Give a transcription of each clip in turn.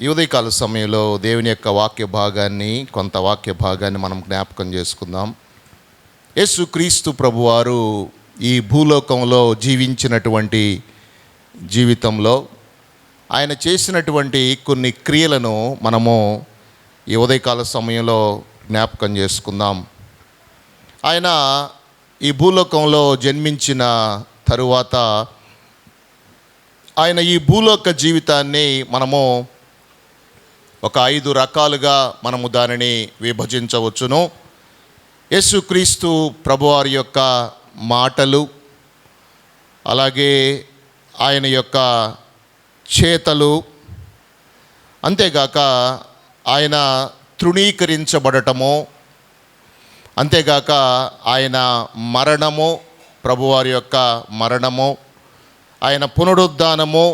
ఈ ఉదయకాల సమయంలో దేవుని యొక్క కొంత వాక్య భాగాన్ని మనం జ్ఞాపకం చేసుకుందాం. యేసుక్రీస్తు ప్రభువారు ఈ భూలోకంలో జీవించినటువంటి జీవితంలో ఆయన చేసినటువంటి కొన్ని క్రియలను మనము ఈ ఉదయకాల సమయంలో జ్ఞాపకం చేసుకుందాం. ఆయన ఈ భూలోకంలో జన్మించిన తరువాత ఆయన ఈ భూలోక జీవితాన్ని మనము ఒక 5 రకాలుగా మనము దానిని విభజించవచ్చును. యేసుక్రీస్తు ప్రభువారి యొక్క మాటలు, అలాగే ఆయన యొక్క చేతలు, అంతేగాక ఆయన తృణీకరించబడటము, అంతేగాక ఆయన మరణము, ప్రభువారి యొక్క మరణము, ఆయన పునరుద్ధానము,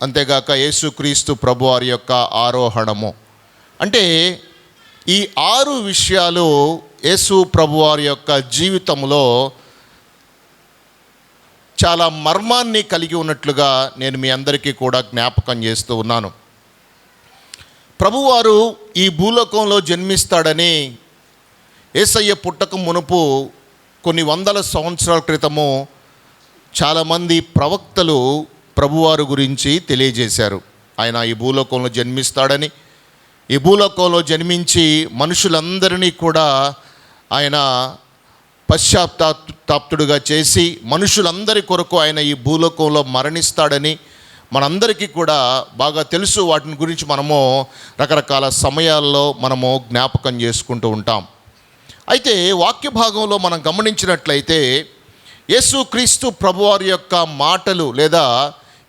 అంతేగాక యేసుక్రీస్తు ప్రభువారి యొక్క ఆరోహణము. అంటే ఈ 6 విషయాలు యేసు ప్రభువారి యొక్క జీవితంలో చాలా మర్మాన్ని కలిగి ఉన్నట్లుగా నేను మీ అందరికీ కూడా జ్ఞాపకం చేస్తూ ఉన్నాను. ప్రభువారు ఈ భూలోకంలో జన్మిస్తాడని యేసయ్య పుట్టక మునుపు కొన్ని వందల సంవత్సరాల క్రితము చాలామంది ప్రవక్తలు ప్రభువారు గురించి తెలియజేశారు. ఆయన ఈ భూలోకంలో జన్మిస్తాడని, ఈ భూలోకంలో జన్మించి మనుషులందరినీ కూడా ఆయన పశ్చాత్తాప్తుడుగా చేసి మనుషులందరి కొరకు ఆయన ఈ భూలోకంలో మరణిస్తాడని మనందరికీ కూడా బాగా తెలుసు. వాటిని గురించి మనము రకరకాల సమయాల్లో మనము జ్ఞాపకం చేసుకుంటూ ఉంటాం. అయితే వాక్య భాగంలో మనం గమనించినట్లయితే యేసుక్రీస్తు ప్రభువారి యొక్క మాటలు లేదా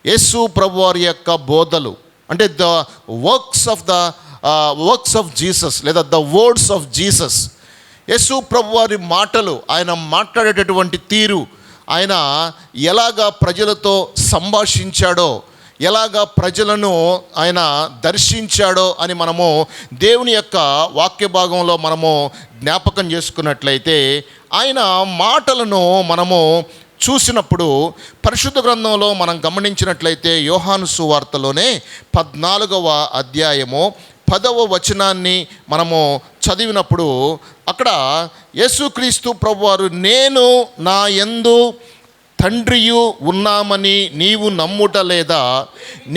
యేసు ప్రభువారి యొక్క బోధలు, అంటే ద వర్క్స్ ఆఫ్ జీసస్ లేదా ద వర్డ్స్ ఆఫ్ జీసస్, యేసు ప్రభువారి మాటలు, ఆయన మాట్లాడేటటువంటి తీరు, ఆయన ఎలాగా ప్రజలతో సంభాషించాడో, ఎలాగా ప్రజలను ఆయన దర్శించాడో అని మనము దేవుని యొక్క వాక్య భాగంలో మనము జ్ఞాపకం చేసుకున్నట్లయితే, ఆయన మాటలను మనము చూసినప్పుడు పరిశుద్ధ గ్రంథంలో మనం గమనించినట్లయితే యోహాను సువార్తలోనే 14వ అధ్యాయము 10వ వచనాన్ని మనము చదివినప్పుడు అక్కడ యేసుక్రీస్తు ప్రభువారు, నేను నా యందు తండ్రియు ఉన్నామని నీవు నమ్ముట లేదా?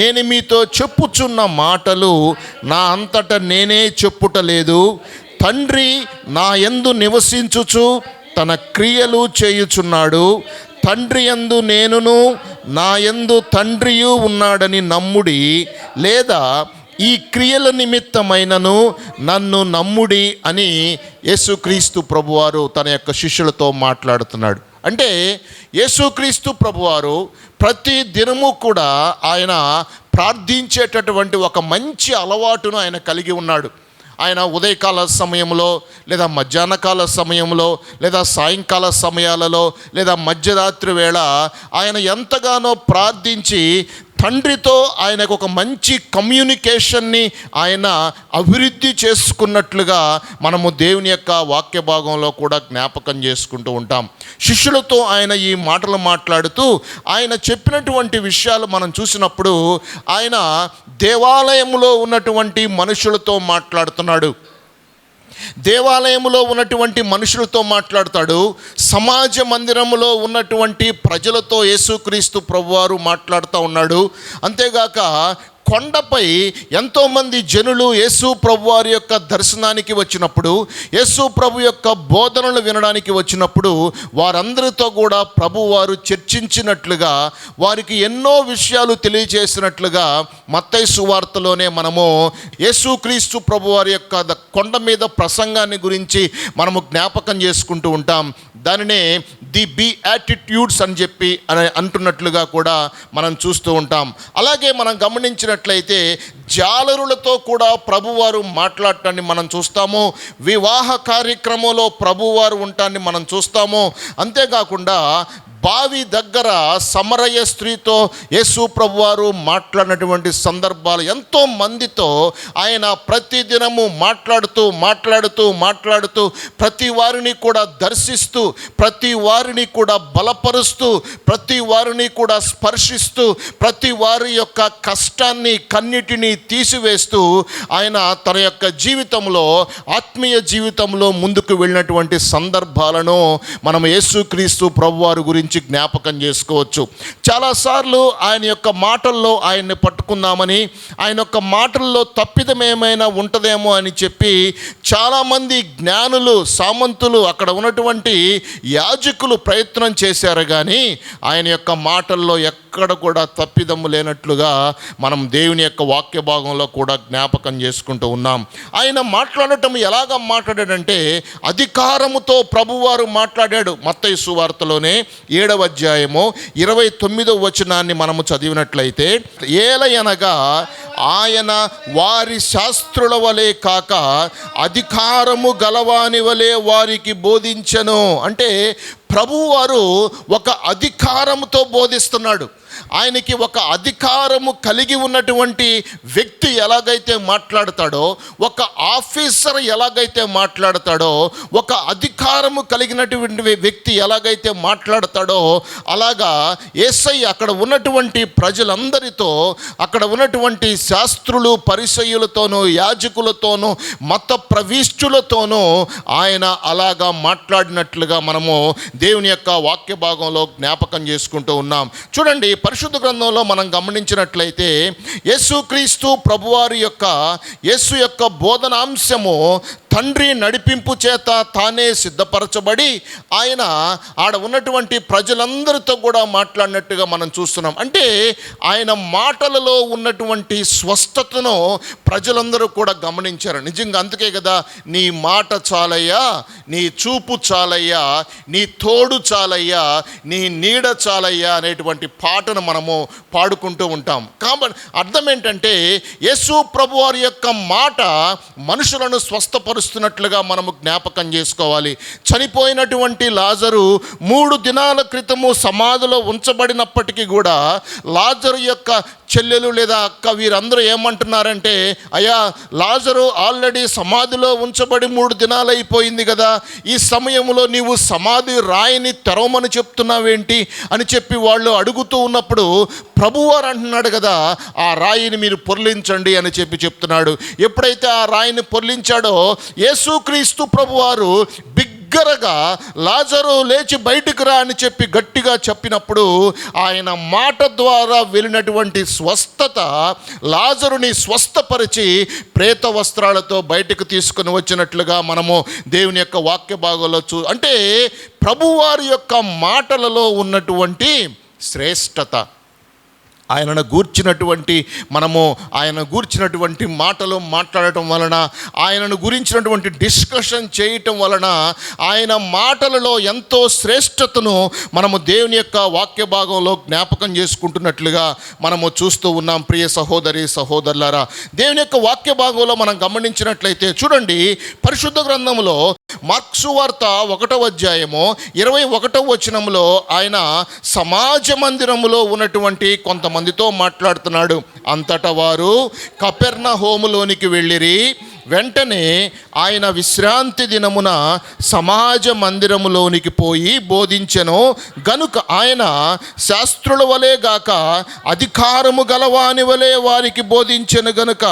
నేను మీతో చెప్పుచున్న మాటలు నా అంతటా నేనే చెప్పుటలేదు. తండ్రి నా యందు నివసించుచు తన క్రియలు చేయుచున్నాడు. తండ్రి యందు నేనును నా యందు తండ్రియు ఉన్నాడని నమ్ముడి, లేదా ఈ క్రియల నిమిత్తమైనను నన్ను నమ్ముడి అని యేసుక్రీస్తు ప్రభువారు తన యొక్క శిష్యులతో మాట్లాడుతున్నాడు. అంటే యేసుక్రీస్తు ప్రభువారు ప్రతి దినము కూడా ఆయన ప్రార్థించేటటువంటి ఒక మంచి అలవాటును ఆయన కలిగి ఉన్నాడు. ఆయన ఉదయకాల సమయంలో లేదా మధ్యాహ్నకాల సమయంలో లేదా సాయంకాల సమయాలలో లేదా మధ్యరాత్రి వేళ ఆయన ఎంతగానో ప్రార్థించి తండ్రితో ఆయనకు ఒక మంచి కమ్యూనికేషన్ని ఆయన అభివృద్ధి చేసుకున్నట్లుగా మనము దేవుని యొక్క వాక్య భాగంలో కూడా జ్ఞాపకం చేసుకుంటూ ఉంటాం. శిష్యులతో ఆయన ఈ మాటలు మాట్లాడుతూ ఆయన చెప్పినటువంటి విషయాలు మనం చూసినప్పుడు ఆయన దేవాలయంలో ఉన్నటువంటి మనుషులతో మాట్లాడుతున్నాడు, దేవాలయంలో ఉన్నటువంటి మనుషులతో మాట్లాడతాడు, సమాజ మందిరములో ఉన్నటువంటి ప్రజలతో యేసుక్రీస్తు ప్రభువారు మాట్లాడుతూ ఉన్నాడు. అంతేగాక కొండపై ఎంతోమంది జనులు యేసు ప్రభువారి యొక్క దర్శనానికి వచ్చినప్పుడు, యేసు ప్రభు యొక్క బోధనలు వినడానికి వచ్చినప్పుడు వారందరితో కూడా ప్రభువారు చర్చించినట్లుగా, వారికి ఎన్నో విషయాలు తెలియజేసినట్లుగా మత్తయి సువార్తలోనే మనము యేసుక్రీస్తు ప్రభువారి యొక్క కొండ మీద ప్రసంగాన్ని గురించి మనము జ్ఞాపకం చేసుకుంటూ ఉంటాం. దానినే ది బీయాటిట్యూడ్స్ అని చెప్పి అంటున్నట్లుగా కూడా మనం చూస్తూ ఉంటాం. అలాగే మనం గమనించినట్లయితే జాలరులతో కూడా ప్రభువారు మాట్లాడటాన్ని మనం చూస్తాము. వివాహ కార్యక్రమంలో ప్రభువారు ఉండటాన్ని మనం చూస్తాము. అంతేకాకుండా బావి దగ్గర సమరయ స్త్రీతో యేసు ప్రభువారు మాట్లాడినటువంటి సందర్భాలు, ఎంతో మందితో ఆయన ప్రతిదినము మాట్లాడుతూ ప్రతి వారిని కూడా దర్శిస్తూ, ప్రతి వారిని కూడా బలపరుస్తూ, ప్రతి వారిని కూడా స్పర్శిస్తూ, ప్రతి వారి యొక్క కష్టాన్ని కన్నిటిని తీసివేస్తూ ఆయన తన యొక్క జీవితంలో, ఆత్మీయ జీవితంలో ముందుకు వెళ్ళినటువంటి సందర్భాలను మనం యేసుక్రీస్తు ప్రభువారి గురించి జ్ఞాపకం చేసుకోవచ్చు. చాలాసార్లు ఆయన యొక్క మాటల్లో ఆయన్ని పట్టుకుందామని, ఆయన యొక్క మాటల్లో తప్పిదం ఏమైనా ఉంటుందేమో అని చెప్పి చాలామంది జ్ఞానులు, సామంతులు, అక్కడ ఉన్నటువంటి యాజకులు ప్రయత్నం చేశారు. కానీ ఆయన యొక్క మాటల్లో ఎక్కడ కూడా తప్పిదమ్ము లేనట్లుగా మనం దేవుని యొక్క వాక్య భాగంలో కూడా జ్ఞాపకం చేసుకుంటూ ఉన్నాం. ఆయన మాట్లాడటం ఎలాగ మాట్లాడాడంటే అధికారముతో ప్రభువారు మాట్లాడాడు. మత్తయి సువార్తలోనే 7వ అధ్యాయము 29వ వచనాన్ని మనము చదివినట్లయితే, ఏలయనగా ఆయన వారి శాస్త్రుల వలె కాక అధికారము గలవాని వలె వారికి బోధించెను. అంటే ప్రభువారు ఒక అధికారముతో బోధిస్తున్నాడు. ఆయనకి ఒక అధికారము కలిగి ఉన్నటువంటి వ్యక్తి ఎలాగైతే మాట్లాడతాడో, ఒక ఆఫీసర్ ఎలాగైతే మాట్లాడతాడో, ఒక అధికారము కలిగినటువంటి వ్యక్తి ఎలాగైతే మాట్లాడతాడో, అలాగా యేసయ్య అక్కడ ఉన్నటువంటి ప్రజలందరితో, అక్కడ ఉన్నటువంటి శాస్త్రులు, పరిసయ్యులతోనూ, యాజకులతోనూ, మత ప్రవిష్టులతోనూ ఆయన అలాగా మాట్లాడినట్లుగా మనము దేవుని యొక్క వాక్య భాగంలో జ్ఞాపకం చేసుకుంటూ ఉన్నాం. చూడండి, పరిశుద్ధ గ్రంథంలో మనం గమనించినట్లయితే యేసుక్రీస్తు ప్రభువారి యొక్క యేసు యొక్క బోధనాంశము తండ్రి నడిపింపు చేత తానే సిద్ధపరచబడి ఆయన ఆడ ఉన్నటువంటి ప్రజలందరితో కూడా మాట్లాడినట్టుగా మనం చూస్తున్నాం. అంటే ఆయన మాటలలో ఉన్నటువంటి స్వస్థతను ప్రజలందరూ కూడా గమనించారు. నిజంగా అందుకే కదా, నీ మాట చాలయ్యా, నీ చూపు చాలయ్యా, నీ తోడు చాలయ్యా, నీ నీడ చాలయ్యా అనేటువంటి పాటను మనము పాడుకుంటూ ఉంటాం. కాబట్టి అర్థం ఏంటంటే యేసు ప్రభువారి యొక్క మాట మనుషులను స్వస్థపరుస్తున్నట్లుగా మనము జ్ఞాపకం చేసుకోవాలి. చనిపోయినటువంటి లాజరు 3 దినాల క్రితము సమాధిలో ఉంచబడినప్పటికీ కూడా లాజరు యొక్క చెల్లెలు లేదా అక్క వీరందరూ ఏమంటున్నారంటే, అయ్యా లాజరు ఆల్రెడీ సమాధిలో ఉంచబడి 3 దినాలు అయిపోయింది కదా, ఈ సమయంలో నీవు సమాధి రాయిని తెరవమని చెప్తున్నావేంటి అని చెప్పి వాళ్ళు అడుగుతూ ఉన్నప్పుడు ప్రభువారు అంటున్నాడు కదా, ఆ రాయిని మీరు పొర్లించండి అని చెప్తున్నాడు. ఎప్పుడైతే ఆ రాయిని పొర్లించాడో యేసుక్రీస్తు ప్రభువారు బిగ్గరగా లాజరు లేచి బయటికి రా అని చెప్పి గట్టిగా చెప్పినప్పుడు ఆయన మాట ద్వారా వెళ్ళినటువంటి స్వస్థత లాజరుని స్వస్థపరిచి ప్రేత వస్త్రాలతో బయటకు తీసుకుని వచ్చినట్లుగా మనము దేవుని యొక్క వాక్య భాగంలో అంటే ప్రభువారి యొక్క మాటలలో ఉన్నటువంటి శ్రేష్టత, ఆయనను గూర్చినటువంటి మాటలు మాట్లాడటం వలన, ఆయనను గురించినటువంటి డిస్కషన్ చేయటం వలన ఆయన మాటలలో ఎంతో శ్రేష్టతను మనము దేవుని యొక్క వాక్య భాగంలో జ్ఞాపకం చేసుకుంటున్నట్లుగా మనము చూస్తూ ఉన్నాం. ప్రియ సహోదరి సహోదరులారా, దేవుని యొక్క వాక్య భాగంలో మనం గమనించినట్లయితే చూడండి, పరిశుద్ధ గ్రంథంలో మార్కు వార్త 1వ అధ్యాయము 21వ వచనంలో ఆయన సమాజ మందిరములో ఉన్నటువంటి కొంతమందితో మాట్లాడుతున్నాడు. అంతటా వారు కపెర్నహూములోనికి వెళ్ళిరి. వెంటనే ఆయన విశ్రాంతి దినమున సమాజ మందిరములోనికి పోయి బోధించెను గనుక ఆయన శాస్త్రుల వలె గాక అధికారము గలవాని వలె వారికి బోధించెను గనుక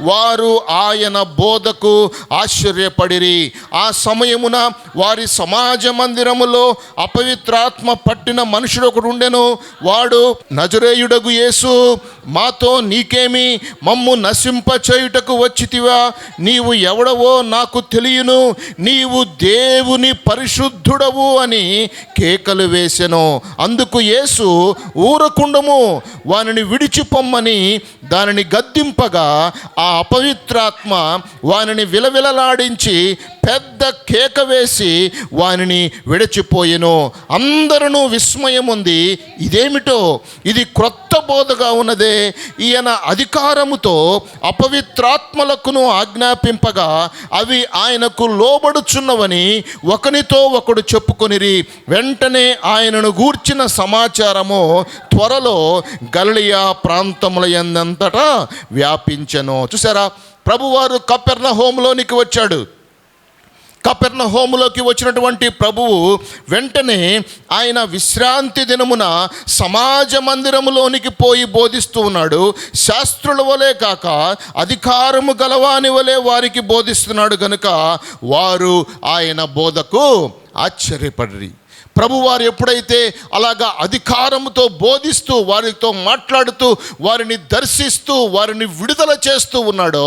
వారు ఆయన బోధకు ఆశ్చర్యపడిరి. ఆ సమయమున వారి సమాజ మందిరములో అపవిత్రాత్మ పట్టిన మనుషుడు ఒకడు ఉండెను. వాడు, నజరేయుడగు యేసు, మాతో నీకేమి? మమ్ము నశింపచేయుటకు వచ్చితివా? నీవు ఎవడవో నాకు తెలియను, నీవు దేవుని పరిశుద్ధుడవు అని కేకలు వేసెను. అందుకు యేసు, ఊరకుండము, వానిని విడిచిపొమ్మని దానిని గద్దింపగా ఆ అపవిత్రాత్మ వానిని విలవిలలాడించి పెద్ద కేక వేసి వానిని విడిచిపోయెను. అందరూ విస్మయం ఉంది, ఇదేమిటో, ఇది క్రొత్త బోధగా ఉన్నదే. ఈయన అధికారముతో అపవిత్రాత్మలకును ఆజ్ఞాపింపగా అవి ఆయనకు లోబడుచున్నవని ఒకనితో ఒకడు చెప్పుకొనిరి. వెంటనే ఆయనను గూర్చిన సమాచారము త్వరలో గలిలయ ప్రాంతముల యందంతటా వ్యాపించెను. చూసారా, ప్రభువారు కపెర్నహూములోనికి వచ్చాడు. కపెర్నహూములోకి వచ్చినటువంటి ప్రభువు వెంటనే ఆయన విశ్రాంతి దినమున సమాజ మందిరములోనికి పోయి బోధిస్తూ ఉన్నాడు. శాస్త్రుల వలె కాక అధికారము గలవాని వలె వారికి బోధిస్తున్నాడు గనుక వారు ఆయన బోధకు ఆశ్చర్యపడిరి. ప్రభువారు ఎప్పుడైతే అలాగా అధికారముతో బోధిస్తూ, వారితో మాట్లాడుతూ, వారిని దర్శిస్తూ, వారిని విడుదల చేస్తూ ఉన్నాడో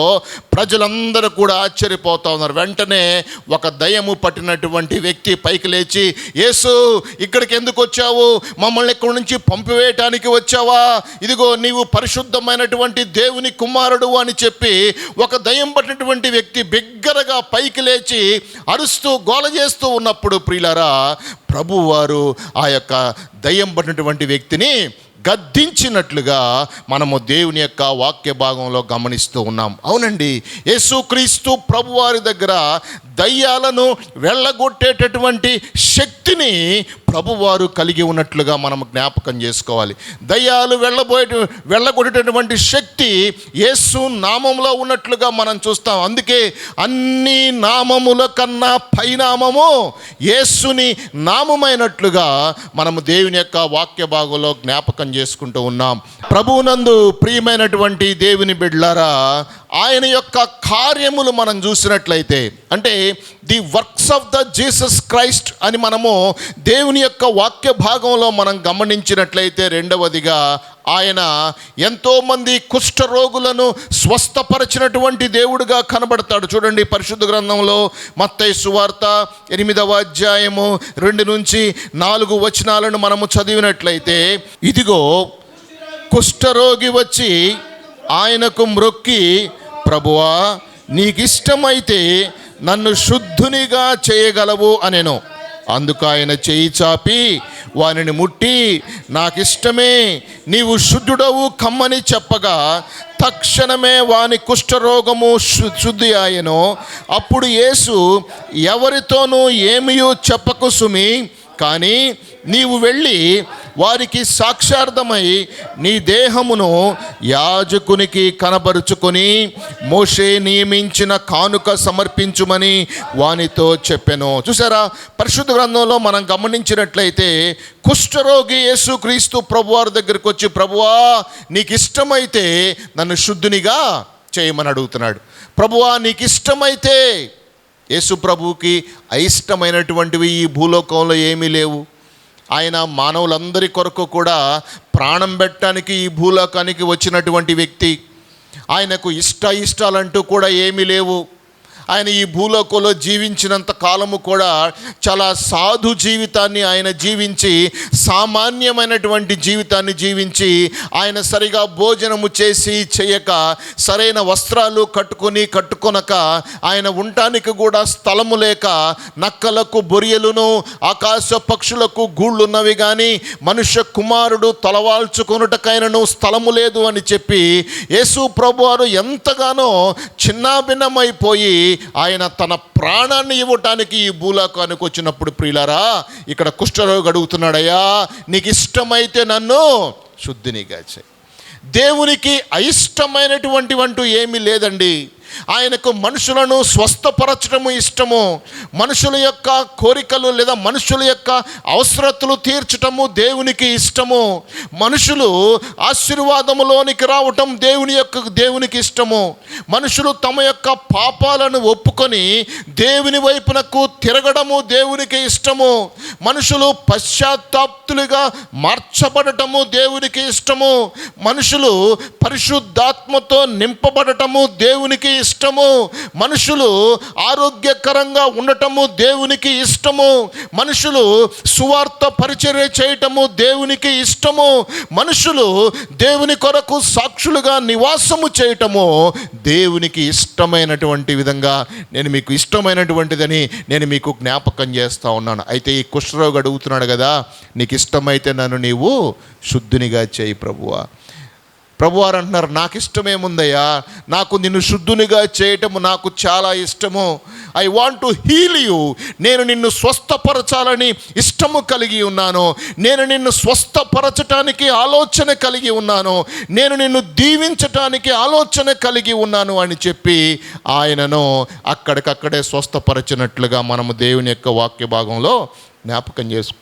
ప్రజలందరూ కూడా ఆశ్చర్యపోతూ ఉన్నారు. వెంటనే ఒక దయ్యము పట్టినటువంటి వ్యక్తి పైకి లేచి, యేసు ఇక్కడికి ఎందుకు వచ్చావు? మమ్మల్ని ఇక్కడి నుంచి పంపివేయటానికి వచ్చావా? ఇదిగో నీవు పరిశుద్ధమైనటువంటి దేవుని కుమారుడు అని చెప్పి ఒక దయ్యం పట్టినటువంటి వ్యక్తి బిగ్గరగా పైకి లేచి అరుస్తూ గోల చేస్తూ ఉన్నప్పుడు ప్రియులారా, ప్రభువారు ఆ యొక్క దయ్యం పడినటువంటి వ్యక్తిని గద్దించినట్లుగా మనము దేవుని యొక్క వాక్య భాగంలో గమనిస్తూ ఉన్నాం. అవునండి, యేసుక్రీస్తు ప్రభువారి దగ్గర దయ్యాలను వెళ్ళగొట్టేటటువంటి శక్తిని ప్రభువారు కలిగి ఉన్నట్లుగా మనం జ్ఞాపకం చేసుకోవాలి. దయ్యాలు వెళ్ళగొట్టేటటువంటి శక్తి యేసు నామంలో ఉన్నట్లుగా మనం చూస్తాం. అందుకే అన్ని నామముల కన్నా పైనామము యేసుని నామమైనట్లుగా మనము దేవుని యొక్క వాక్య భాగంలో జ్ఞాపకం చేసుకుంటూ ఉన్నాం. ప్రభువునందు ప్రియమైనటువంటి దేవుని బిడ్డలారా, ఆయన యొక్క కార్యములు మనం చూసినట్లయితే, అంటే the works of the Jesus Christ అని మనము దేవుని యొక్క వాక్య భాగంలో మనం గమనించినట్లయితే, రెండవదిగా ఆయన ఎంతోమంది కుష్ఠరోగులను స్వస్థపరిచినటువంటి దేవుడుగా కనబడతాడు. చూడండి, పరిశుద్ధ గ్రంథంలో మత్తయి సువార్త 8వ అధ్యాయము 2 నుంచి 4 వచనాలను మనము చదివినట్లయితే, ఇదిగో కుష్ఠరోగి వచ్చి ఆయనకు మ్రొక్కి, ప్రభువా నీకిష్టమైతే నన్ను శుద్ధునిగా చేయగలవు అనెను. అందుకు ఆయన చేయి చాపి వానిని ముట్టి, నాకిష్టమే, నీవు శుద్ధుడవు కమ్మని చెప్పగా తక్షణమే వాని కుష్ఠరోగము శుద్ధి ఆయను. అప్పుడు యేసు, ఎవరితోనూ ఏమీయూ చెప్పకు సుమి, కానీ నీవు వెళ్ళి వారికి సాక్షార్థమై నీ దేహమును యాజకునికి కనబరుచుకొని మోషే నియమించిన కానుక సమర్పించుమని వానితో చెప్పెను. చూసారా, పరిశుద్ధ గ్రంథంలో మనం గమనించినట్లయితే కుష్ఠరోగి యేసుక్రీస్తు ప్రభువారి దగ్గరికి వచ్చి, ప్రభువా నీకు ఇష్టమైతే నన్ను శుద్ధునిగా చేయమని అడుగుతున్నాడు. ప్రభువా నీకు ఇష్టమైతే, యేసు ప్రభువుకి అయిష్టమైనటువంటివి ఈ భూలోకంలో ఏమీ లేవు. ఆయన మానవులందరి కొరకు కూడా ప్రాణం పెట్టడానికి ఈ భూలోకానికి వచ్చినటువంటి వ్యక్తి. ఆయనకు ఇష్టాలంటూ కూడా ఏమీ లేవు. ఆయన ఈ భూలోకంలో జీవించినంత కాలము కూడా చాలా సాధు జీవితాన్ని ఆయన జీవించి, సామాన్యమైనటువంటి జీవితాన్ని జీవించి, ఆయన సరిగా భోజనము చేసి చేయక, సరైన వస్త్రాలు కట్టుకొనక, ఆయన ఉండటానికి కూడా స్థలము లేక, నక్కలకు బొరియలును ఆకాశ పక్షులకు గూళ్ళున్నవి కానీ మనుష్య కుమారుడు తలవాల్చుకొనుటకైనను స్థలము లేదు అని చెప్పి యేసు ప్రభువారు ఎంతగానో చిన్నాభిన్నమైపోయి ఆయన తన ప్రాణాన్ని ఇవ్వటానికి ఈ భూలోకానికి వచ్చినప్పుడు ప్రియులారా, ఇక్కడ కుష్ఠరోగి అడుగుతున్నాడయ్యా, నీకు ఇష్టమైతే నన్ను శుద్ధినిగా చేయి. దేవునికి అయిష్టమైనటువంటివంటూ ఏమీ లేదండి. ఆయనకు మనుషులను స్వస్థపరచడము ఇష్టము. మనుషుల యొక్క కోరికలు లేదా మనుషుల యొక్క అవసరతలు తీర్చటము దేవునికి ఇష్టము. మనుషులు ఆశీర్వాదములోనికి రావటం దేవునికి ఇష్టము. మనుషులు తమ యొక్క పాపాలను ఒప్పుకొని దేవుని వైపునకు తిరగడము దేవునికి ఇష్టము. మనుషులు పశ్చాత్తాప్తులుగా మార్చబడటము దేవునికి ఇష్టము. మనుషులు పరిశుద్ధాత్మతో నింపబడటము దేవునికి ఇష్టము, మనుషులు ఆరోగ్యకరంగా ఉండటము దేవునికి ఇష్టము, మనుషులు సువార్త పరిచర్య చేయటము దేవునికి ఇష్టము, మనుషులు దేవుని కొరకు సాక్షులుగా నివాసము చేయటము దేవునికి ఇష్టమైనటువంటి విధంగా నేను మీకు ఇష్టమైనటువంటిదని నేను మీకు జ్ఞాపకం చేస్తూ ఉన్నాను. అయితే ఈ కుష్ఠరోగి అడుగుతున్నాడు కదా, నీకు ఇష్టమైతే నన్ను నీవు శుద్ధునిగా చేయి ప్రభువా. ప్రభువారు అంటున్నారు, నాకు ఇష్టమేముందయ్యా, నాకు నిన్ను శుద్ధునిగా చేయటము నాకు చాలా ఇష్టము. I want to heal you. నేను నిన్ను స్వస్థపరచాలని ఇష్టము కలిగి ఉన్నాను, నేను నిన్ను స్వస్థపరచటానికి ఆలోచన కలిగి ఉన్నాను, నేను నిన్ను దీవించటానికి ఆలోచన కలిగి ఉన్నాను అని చెప్పి ఆయనను అక్కడికక్కడే స్వస్థపరచినట్లుగా మనము దేవుని యొక్క వాక్య భాగంలో జ్ఞాపకం చేసుకుంటాం.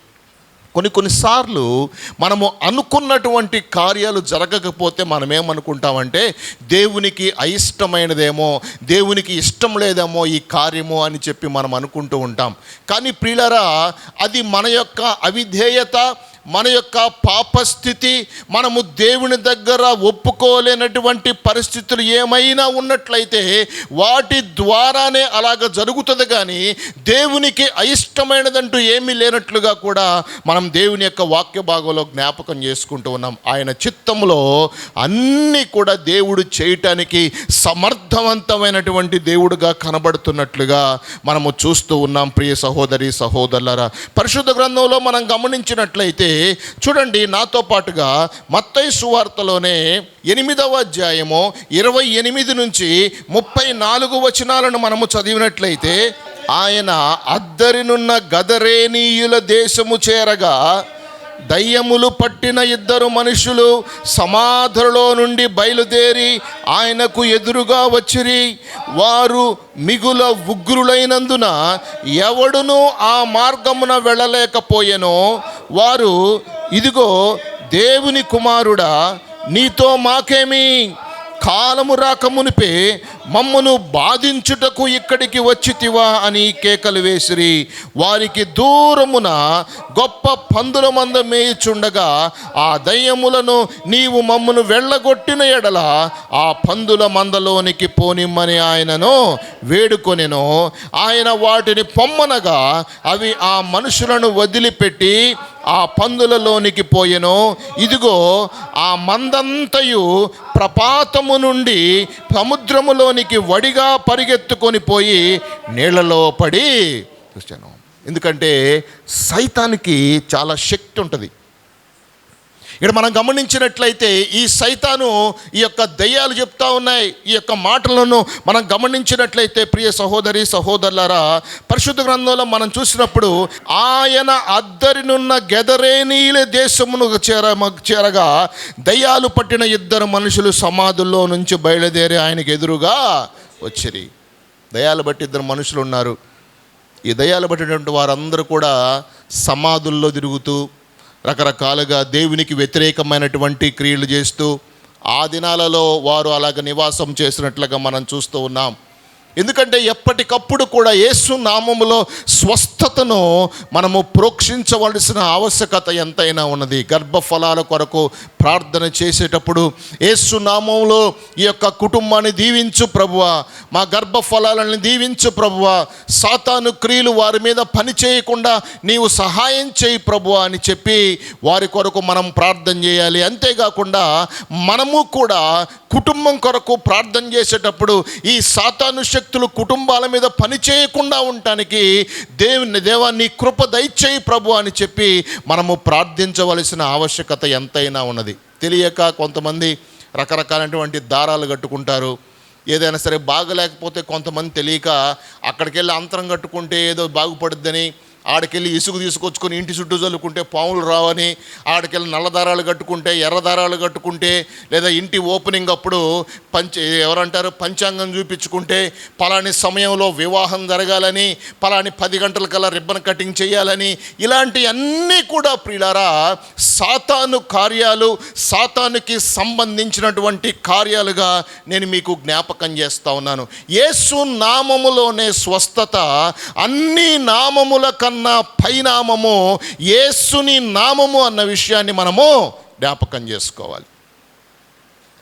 కొన్నిసార్లు మనము అనుకున్నటువంటి కార్యాలు జరగకపోతే మనం ఏమనుకుంటామంటే దేవునికి అయిష్టమైనదేమో, దేవునికి ఇష్టం లేదేమో ఈ కార్యము అని చెప్పి మనం అనుకుంటూ ఉంటాం. కానీ ప్రియులారా, అది మన యొక్క అవిధేయత, మన యొక్క పాపస్థితి, మనము దేవుని దగ్గర ఒప్పుకోలేనటువంటి పరిస్థితులు ఏమైనా ఉన్నట్లయితే వాటి ద్వారానే అలాగ జరుగుతుంది. కానీ దేవునికి అయిష్టమైనదంటూ ఏమీ లేనట్లుగా కూడా మనం దేవుని యొక్క వాక్య భాగంలో జ్ఞాపకం చేసుకుంటూ ఉన్నాం. ఆయన చిత్తంలో అన్నీ కూడా దేవుడు చేయటానికి సమర్థవంతమైనటువంటి దేవుడుగా కనబడుతున్నట్లుగా మనము చూస్తూ ఉన్నాం. ప్రియ సహోదరి సహోదరులారా, పరిశుద్ధ గ్రంథంలో మనం గమనించినట్లయితే చూడండి, నాతో పాటుగా మత్తయి సువార్తలోనే 8వ అధ్యాయము 28 నుంచి 34 వచనాలను మనము చదివినట్లయితే, ఆయన అద్దరినున్న గదరేనీయుల దేశము చేరగా దయ్యములు పట్టిన 2 మనుషులు సమాధులలో నుండి బయలుదేరి ఆయనకు ఎదురుగా వచ్చిరి. వారు మిగుల ఉగ్రులైనందున ఎవడునూ ఆ మార్గమున వెళ్ళలేకపోయెను. వారు, ఇదిగో దేవుని కుమారుడా, నీతో మాకేమి, కాలము రాకమునిపే మమ్మను బాధించుటకు ఇక్కడికి వచ్చితివా అని కేకలు వేసిరి. వారికి దూరమున గొప్ప పందుల మంద మేయుచుండగా ఆ దయ్యములను నీవు మమ్మను వెళ్ళగొట్టిన ఎడల ఆ పందుల మందలోనికి పోనిమ్మని ఆయనను వేడుకొనెను. ఆయన వాటిని పొమ్మనగా అవి ఆ మనుషులను వదిలిపెట్టి ఆ పందులలోనికి పోయెను. ఇదిగో ఆ మందంతయు ప్రపాతము నుండి సముద్రములోనికి వడిగా పరిగెత్తుకొని పోయి నీళ్లలో పడి చూశాను. ఎందుకంటే సైతానికి చాలా శక్తి ఉంటుంది. ఇక్కడ మనం గమనించినట్లయితే ఈ సైతాను, ఈ యొక్క దయ్యాలు చెప్తా ఉన్నాయి, ఈ యొక్క మాటలను మనం గమనించినట్లయితే ప్రియ సహోదరి సహోదరులారా, పరిశుద్ధ గ్రంథంలో మనం చూసినప్పుడు ఆయన అద్దరినున్న గెదరేనీల దేశమును చేరగా దయ్యాలు పట్టిన 2 మనుషులు సమాధుల్లో నుంచి బయలుదేరి ఆయనకు ఎదురుగా వచ్చిరి. దయ్యాలు బట్టి 2 మనుషులు ఉన్నారు. ఈ దయ్యాలు పట్టినటువంటి వారందరూ కూడా సమాధుల్లో తిరుగుతూ రకరకాలుగా దేవునికి వ్యతిరేకమైనటువంటి క్రియలు చేస్తూ ఆ దినాలలో వారు అలాగ నివాసం చేసినట్లుగా మనం చూస్తూ ఉన్నాం. ఎందుకంటే ఎప్పటికప్పుడు కూడా యేసు నామములో స్వస్థతను మనము ప్రోక్షించవలసిన ఆవశ్యకత ఎంతైనా ఉన్నది. గర్భఫలాల కొరకు ప్రార్థన చేసేటప్పుడు యేసు నామములో ఈ యొక్క కుటుంబాన్ని దీవించు ప్రభువా, మా గర్భఫలాలను దీవించు ప్రభువా, సాతాను క్రియలు వారి మీద పని చేయకుండా నీవు సహాయం చేయి ప్రభువా అని చెప్పి వారి కొరకు మనం ప్రార్థన చేయాలి. అంతేకాకుండా మనము కూడా కుటుంబం కొరకు ప్రార్థన చేసేటప్పుడు ఈ సాతాను శక్తులు కుటుంబాల మీద పని చేయకుండా ఉండటానికి దేవా నీ కృప దయచేయి ప్రభు అని చెప్పి మనము ప్రార్థించవలసిన ఆవశ్యకత ఎంతైనా ఉన్నది. తెలియక కొంతమంది రకరకాలైనటువంటి దారాలు కట్టుకుంటారు. ఏదైనా సరే బాగలేకపోతే కొంతమంది తెలియక అక్కడికి వెళ్ళి అంతరం కట్టుకుంటే ఏదో బాగుపడుద్దని ఆడికెళ్ళి ఇసుగు తీసుకొచ్చుకొని ఇంటి చుట్టూ చల్లుకుంటే పాములు రావని, ఆడికెళ్ళి నల్ల దారాలు కట్టుకుంటే ఎర్ర దారాలు కట్టుకుంటే, లేదా ఇంటి ఓపెనింగ్ అప్పుడు ఎవరంటారు పంచాంగం చూపించుకుంటే పలాని సమయంలో వివాహం జరగాలని, పలాని 10 గంటలకల్లా రిబ్బన్ కటింగ్ చేయాలని, ఇలాంటి అన్నీ కూడా ప్రియులారా సాతాను కార్యాలు, సాతానుకి సంబంధించినటువంటి కార్యాలుగా నేను మీకు జ్ఞాపకం చేస్తూ ఉన్నాను. యేసు నామములోనే స్వస్థత, అన్ని నామముల కన్నా పైనామము యేసుని నామము అన్న విషయాన్ని మనము జ్ఞాపకం చేసుకోవాలి.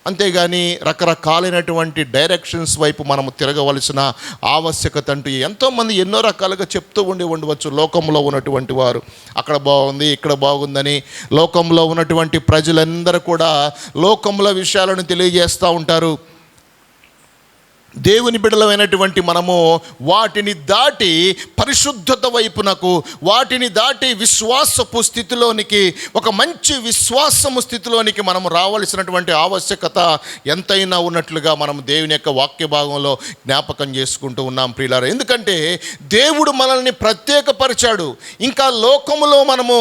అంతేగాని రకరకాలైనటువంటి డైరెక్షన్స్ వైపు మనము తిరగవలసిన ఆవశ్యకత అంటూ ఎంతోమంది ఎన్నో రకాలుగా చెప్తూ ఉండవచ్చు. లోకంలో ఉన్నటువంటి వారు అక్కడ బాగుంది, ఇక్కడ బాగుందని లోకంలో ఉన్నటువంటి ప్రజలందరూ కూడా లోకంలో విషయాలను తెలియజేస్తూ ఉంటారు. దేవుని బిడ్డలమైనటువంటి మనము వాటిని దాటి పరిశుద్ధత వైపునకు, వాటిని దాటి విశ్వాసపు స్థితిలోనికి, ఒక మంచి విశ్వాసము స్థితిలోనికి మనము రావాల్సినటువంటి ఆవశ్యకత ఎంతైనా ఉన్నట్లుగా మనం దేవుని యొక్క వాక్య భాగంలో జ్ఞాపకం చేసుకుంటూ ఉన్నాం ప్రియులారా. ఎందుకంటే దేవుడు మనల్ని ప్రత్యేకపరిచాడు. ఇంకా లోకములో మనము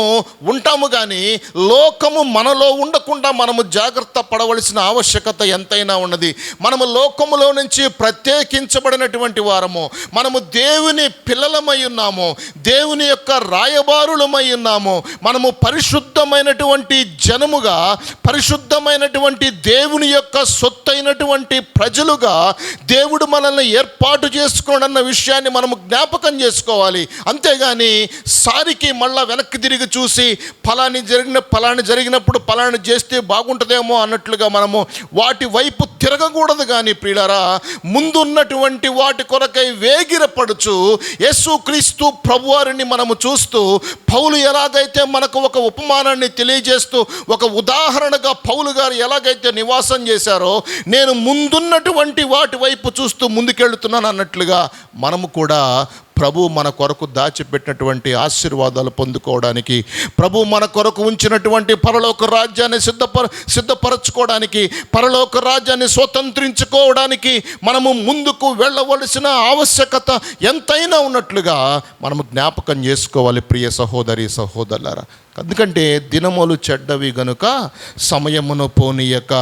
ఉంటాము, కానీ లోకము మనలో ఉండకుండా మనము జాగ్రత్త పడవలసిన ఆవశ్యకత ఎంతైనా ఉన్నది. మనము లోకములో నుంచి ప్రత్యేకించబడినటువంటి వారము, మనము దేవుని పిల్లలమై ఉన్నాము, దేవుని యొక్క రాయబారులమై ఉన్నాము. మనము పరిశుద్ధమైనటువంటి జనముగా, పరిశుద్ధమైనటువంటి దేవుని యొక్క సొత్తైనటువంటి ప్రజలుగా దేవుడు మనల్ని ఏర్పాటు చేసుకోడన్న విషయాన్ని మనము జ్ఞాపకం చేసుకోవాలి. అంతేగాని సారికి మళ్ళా వెనక్కి తిరిగి చూసి ఫలాని జరిగినప్పుడు ఫలాని చేస్తే బాగుంటుందేమో అన్నట్లుగా మనము వాటి వైపు తిరగకూడదు. కానీ ప్రియులారా, ముందున్నటువంటి వాటి కొరకై వేగిరపడుచు యేసుక్రీస్తు ప్రభువారిని మనము చూస్తూ, పౌలు ఎలాగైతే మనకు ఒక ఉపమానాన్ని తెలియజేస్తూ, ఒక ఉదాహరణగా పౌలు గారు ఎలాగైతే నివాసం చేశారో, నేను ముందున్నటువంటి వాటి వైపు చూస్తూ ముందుకెళ్తున్నాను అన్నట్లుగా మనము కూడా ప్రభు మన కొరకు దాచిపెట్టినటువంటి ఆశీర్వాదాలు పొందుకోవడానికి, ప్రభు మన కొరకు ఉంచినటువంటి పరలోక రాజ్యాన్ని సిద్ధపరచుకోవడానికి, పరలోక రాజ్యాన్ని స్వతంత్రించుకోవడానికి మనము ముందుకు వెళ్ళవలసిన ఆవశ్యకత ఎంతైనా ఉన్నట్లుగా మనము జ్ఞాపకం చేసుకోవాలి ప్రియ సహోదరి సహోదరులారా. ఎందుకంటే దినములు చెడ్డవి గనుక సమయమును పోనీయక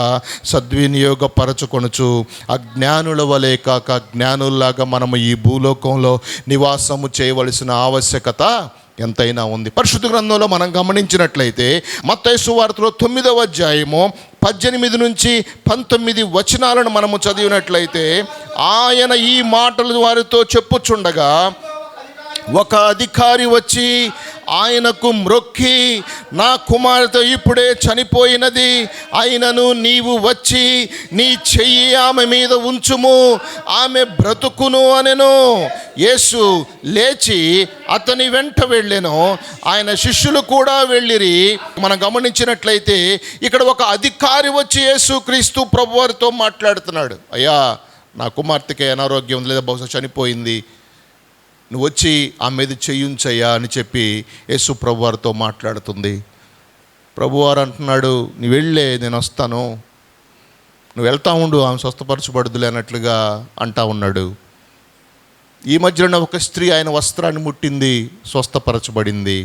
సద్వినియోగపరచుకొనుచు అజ్ఞానుల వలె కాక జ్ఞానుల్లాగా మనము ఈ భూలోకంలో నివాసము చేయవలసిన ఆవశ్యకత ఎంతైనా ఉంది. పరిశుద్ధ గ్రంథంలో మనం గమనించినట్లయితే మత్తయి సువార్తలో 9వ అధ్యాయము 18 నుంచి 19 వచనాలను మనము చదివినట్లయితే, ఆయన ఈ మాటలు వారితో చెప్పుచుండగా ఒక అధికారి వచ్చి ఆయనకు మ్రొక్కి, నా కుమార్తె ఇప్పుడే చనిపోయినది, అయినను నీవు వచ్చి నీ చెయ్యి ఆమె మీద ఉంచుము, ఆమె బ్రతుకును అనెను. యేసు లేచి అతని వెంట వెళ్ళెను. ఆయన శిష్యులు కూడా వెళ్ళిరి. మనం గమనించినట్లయితే ఇక్కడ ఒక అధికారి వచ్చి యేసుక్రీస్తు ప్రభువారితో మాట్లాడుతున్నాడు. అయ్యా, నా కుమార్తెకి అనారోగ్యం లేదా బహుశా చనిపోయింది, నువ్వు వచ్చి ఆమె మీద చెయ్యుంచయ్యా అని చెప్పి యేసు ప్రభువారితో మాట్లాడుతుంది. ప్రభువారు అంటున్నాడు, నువ్వు వెళ్ళే, నేను వస్తాను, నువ్వు వెళ్తా ఉండు, ఆమె స్వస్థపరచబడుదులే అన్నట్లుగా అంటా ఉన్నాడు. ఈ మధ్యలో ఒక స్త్రీ ఆయన వస్త్రాన్ని ముట్టింది, స్వస్థపరచబడింది.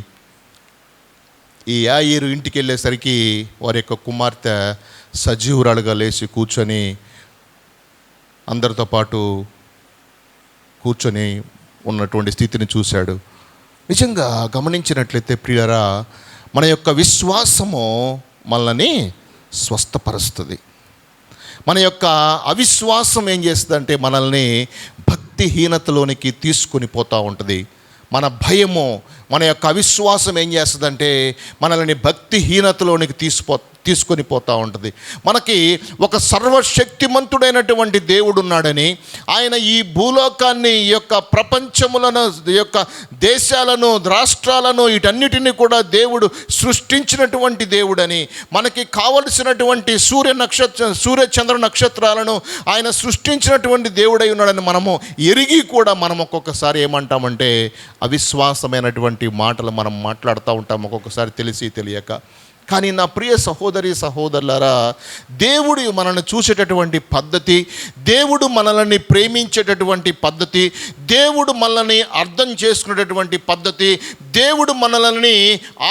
ఈ యాయీరు ఇంటికి వెళ్ళేసరికి వారి యొక్క కుమార్తె సజీవురాలుగా లేచి కూర్చొని అందరితో పాటు కూర్చొని ఉన్నటువంటి స్థితిని చూశాడు. నిజంగా గమనించినట్లయితే ప్రియులారా, మన యొక్క విశ్వాసము మనల్ని స్వస్థపరుస్తుంది. మన యొక్క అవిశ్వాసం ఏం చేస్తుందంటే మనల్ని భక్తిహీనతలోనికి తీసుకొని పోతూ ఉంటుంది. మన భయము, మన యొక్క అవిశ్వాసం ఏం చేస్తుందంటే మనల్ని భక్తిహీనతలోనికి తీసుకొని పోతూ ఉంటుంది. మనకి ఒక సర్వశక్తిమంతుడైనటువంటి దేవుడు ఉన్నాడని, ఆయన ఈ భూలోకాన్ని, ఈ యొక్క ప్రపంచములను, ఈ యొక్క దేశాలను, రాష్ట్రాలను, వీటన్నిటినీ కూడా దేవుడు సృష్టించినటువంటి దేవుడని, మనకి కావలసినటువంటి సూర్య చంద్ర నక్షత్రాలను ఆయన సృష్టించినటువంటి దేవుడై ఉన్నాడని మనము ఎరిగి కూడా మనం ఒక్కొక్కసారి ఏమంటామంటే అవిశ్వాసమైనటువంటి మాటలు మనం మాట్లాడుతూ ఉంటాం, ఒక్కొక్కసారి తెలిసి తెలియక. కానీ నా ప్రియ సహోదరి సహోదరులారా, దేవుడు మనల్ని చూసేటటువంటి పద్ధతి, దేవుడు మనల్ని ప్రేమించేటటువంటి పద్ధతి, దేవుడు మనల్ని అర్థం చేసుకునేటటువంటి పద్ధతి, దేవుడు మనల్ని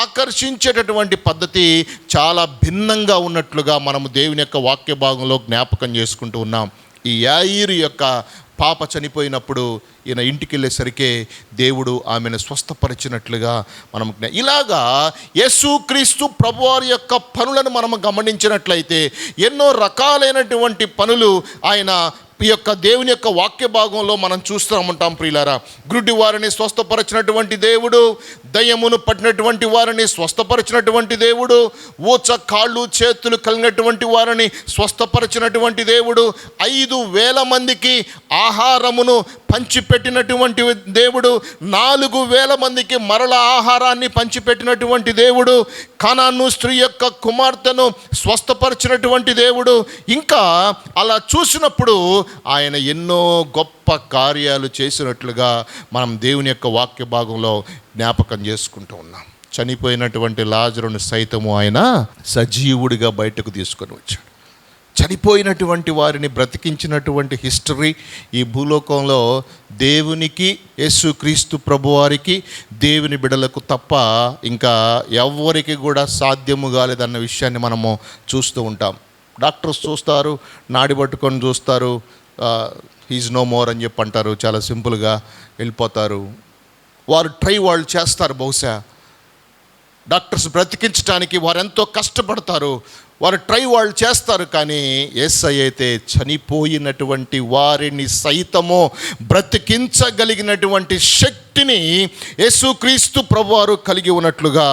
ఆకర్షించేటటువంటి పద్ధతి చాలా భిన్నంగా ఉన్నట్లుగా మనము దేవుని యొక్క వాక్య భాగంలో జ్ఞాపకం చేసుకుంటూ ఉన్నాం. ఈ యాయీరు యొక్క పాప చనిపోయినప్పుడు ఈయన ఇంటికి వెళ్ళేసరికి దేవుడు ఆమెను స్వస్థపరిచినట్లుగా మనం ఇలాగా యేసుక్రీస్తు ప్రభువారి యొక్క పనులను మనం గమనించినట్లయితే ఎన్నో రకాలైనటువంటి పనులు ఆయన ఈ యొక్క దేవుని యొక్క వాక్య భాగంలో మనం చూస్తూ ఉంటాం ప్రియులారా. గుడ్డి వారిని స్వస్థపరిచినటువంటి దేవుడు, దయ్యమును పట్టినటువంటి వారిని స్వస్థపరిచినటువంటి దేవుడు, ఊచ కాళ్ళు చేతులు కలిగినటువంటి వారిని స్వస్థపరిచినటువంటి దేవుడు, 5,000 మందికి ఆహారమును పంచిపెట్టినటువంటి దేవుడు, 4,000 మందికి మరల ఆహారాన్ని పంచిపెట్టినటువంటి దేవుడు, కానాను స్త్రీ యొక్క కుమార్తెను స్వస్థపరిచినటువంటి దేవుడు. ఇంకా అలా చూసినప్పుడు ఆయన ఎన్నో గొప్ప కార్యాలు చేసినట్లుగా మనం దేవుని యొక్క వాక్య భాగంలో జ్ఞాపకం చేసుకుంటూ ఉన్నాం. చనిపోయినటువంటి లాజరును సైతము ఆయన సజీవుడిగా బయటకు తీసుకొని వచ్చాడు. చనిపోయినటువంటి వారిని బ్రతికించినటువంటి హిస్టరీ ఈ భూలోకంలో దేవునికి, యేసుక్రీస్తు ప్రభువారికి, దేవుని బిడలకు తప్ప ఇంకా ఎవ్వరికి కూడా సాధ్యము కాలేదన్న విషయాన్ని మనము చూస్తూ ఉంటాం. డాక్టర్స్ చూస్తారు, నాడి పట్టుకొని చూస్తారు, హీజ్ నో మోర్ అని చెప్పి అంటారు, చాలా సింపుల్గా వెళ్ళిపోతారు. వాళ్ళు చేస్తారు. బహుశా డాక్టర్స్ బ్రతికించడానికి వారు ఎంతో కష్టపడతారు, వాళ్ళు చేస్తారు. కానీ యేసయ్య అయితే చనిపోయినటువంటి వారిని సైతము బ్రతికించగలిగినటువంటి శక్తిని యేసుక్రీస్తు ప్రభువారు కలిగి ఉన్నట్లుగా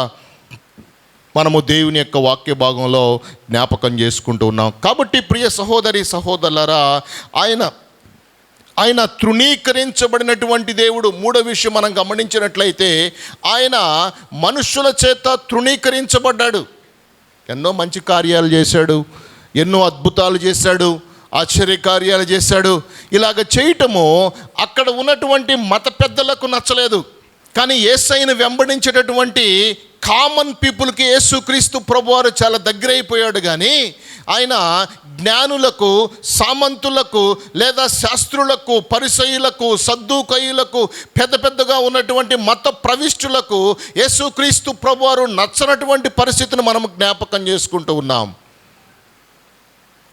మనము దేవుని యొక్క వాక్య భాగంలో జ్ఞాపకం చేసుకుంటూ ఉన్నాం. కాబట్టి ప్రియ సహోదరి సహోదరులారా, ఆయన తృణీకరించబడినటువంటి దేవుడు. మూడో విషయం మనం గమనించినట్లయితే ఆయన మనుషుల చేత తృణీకరించబడ్డాడు. ఎన్నో మంచి కార్యాలు చేశాడు, ఎన్నో అద్భుతాలు చేశాడు, ఆశ్చర్యకార్యాలు చేశాడు. ఇలాగ చేయటము అక్కడ ఉన్నటువంటి మత పెద్దలకు నచ్చలేదు. కానీ యేసయ్యను వెంబడించేటటువంటి కామన్ పీపుల్కి యేసుక్రీస్తు ప్రభువారు చాలా దగ్గర అయిపోయాడు. కానీ ఆయన జ్ఞానులకు, సామంతులకు, లేదా శాస్త్రులకు, పరిసయ్యులకు, సద్దూకయ్యులకు, పెద్దగా ఉన్నటువంటి మత ప్రవిష్టులకు యేసుక్రీస్తు ప్రభువారు నచ్చనటువంటి పరిస్థితిని మనం జ్ఞాపకం చేసుకుంటూ ఉన్నాం.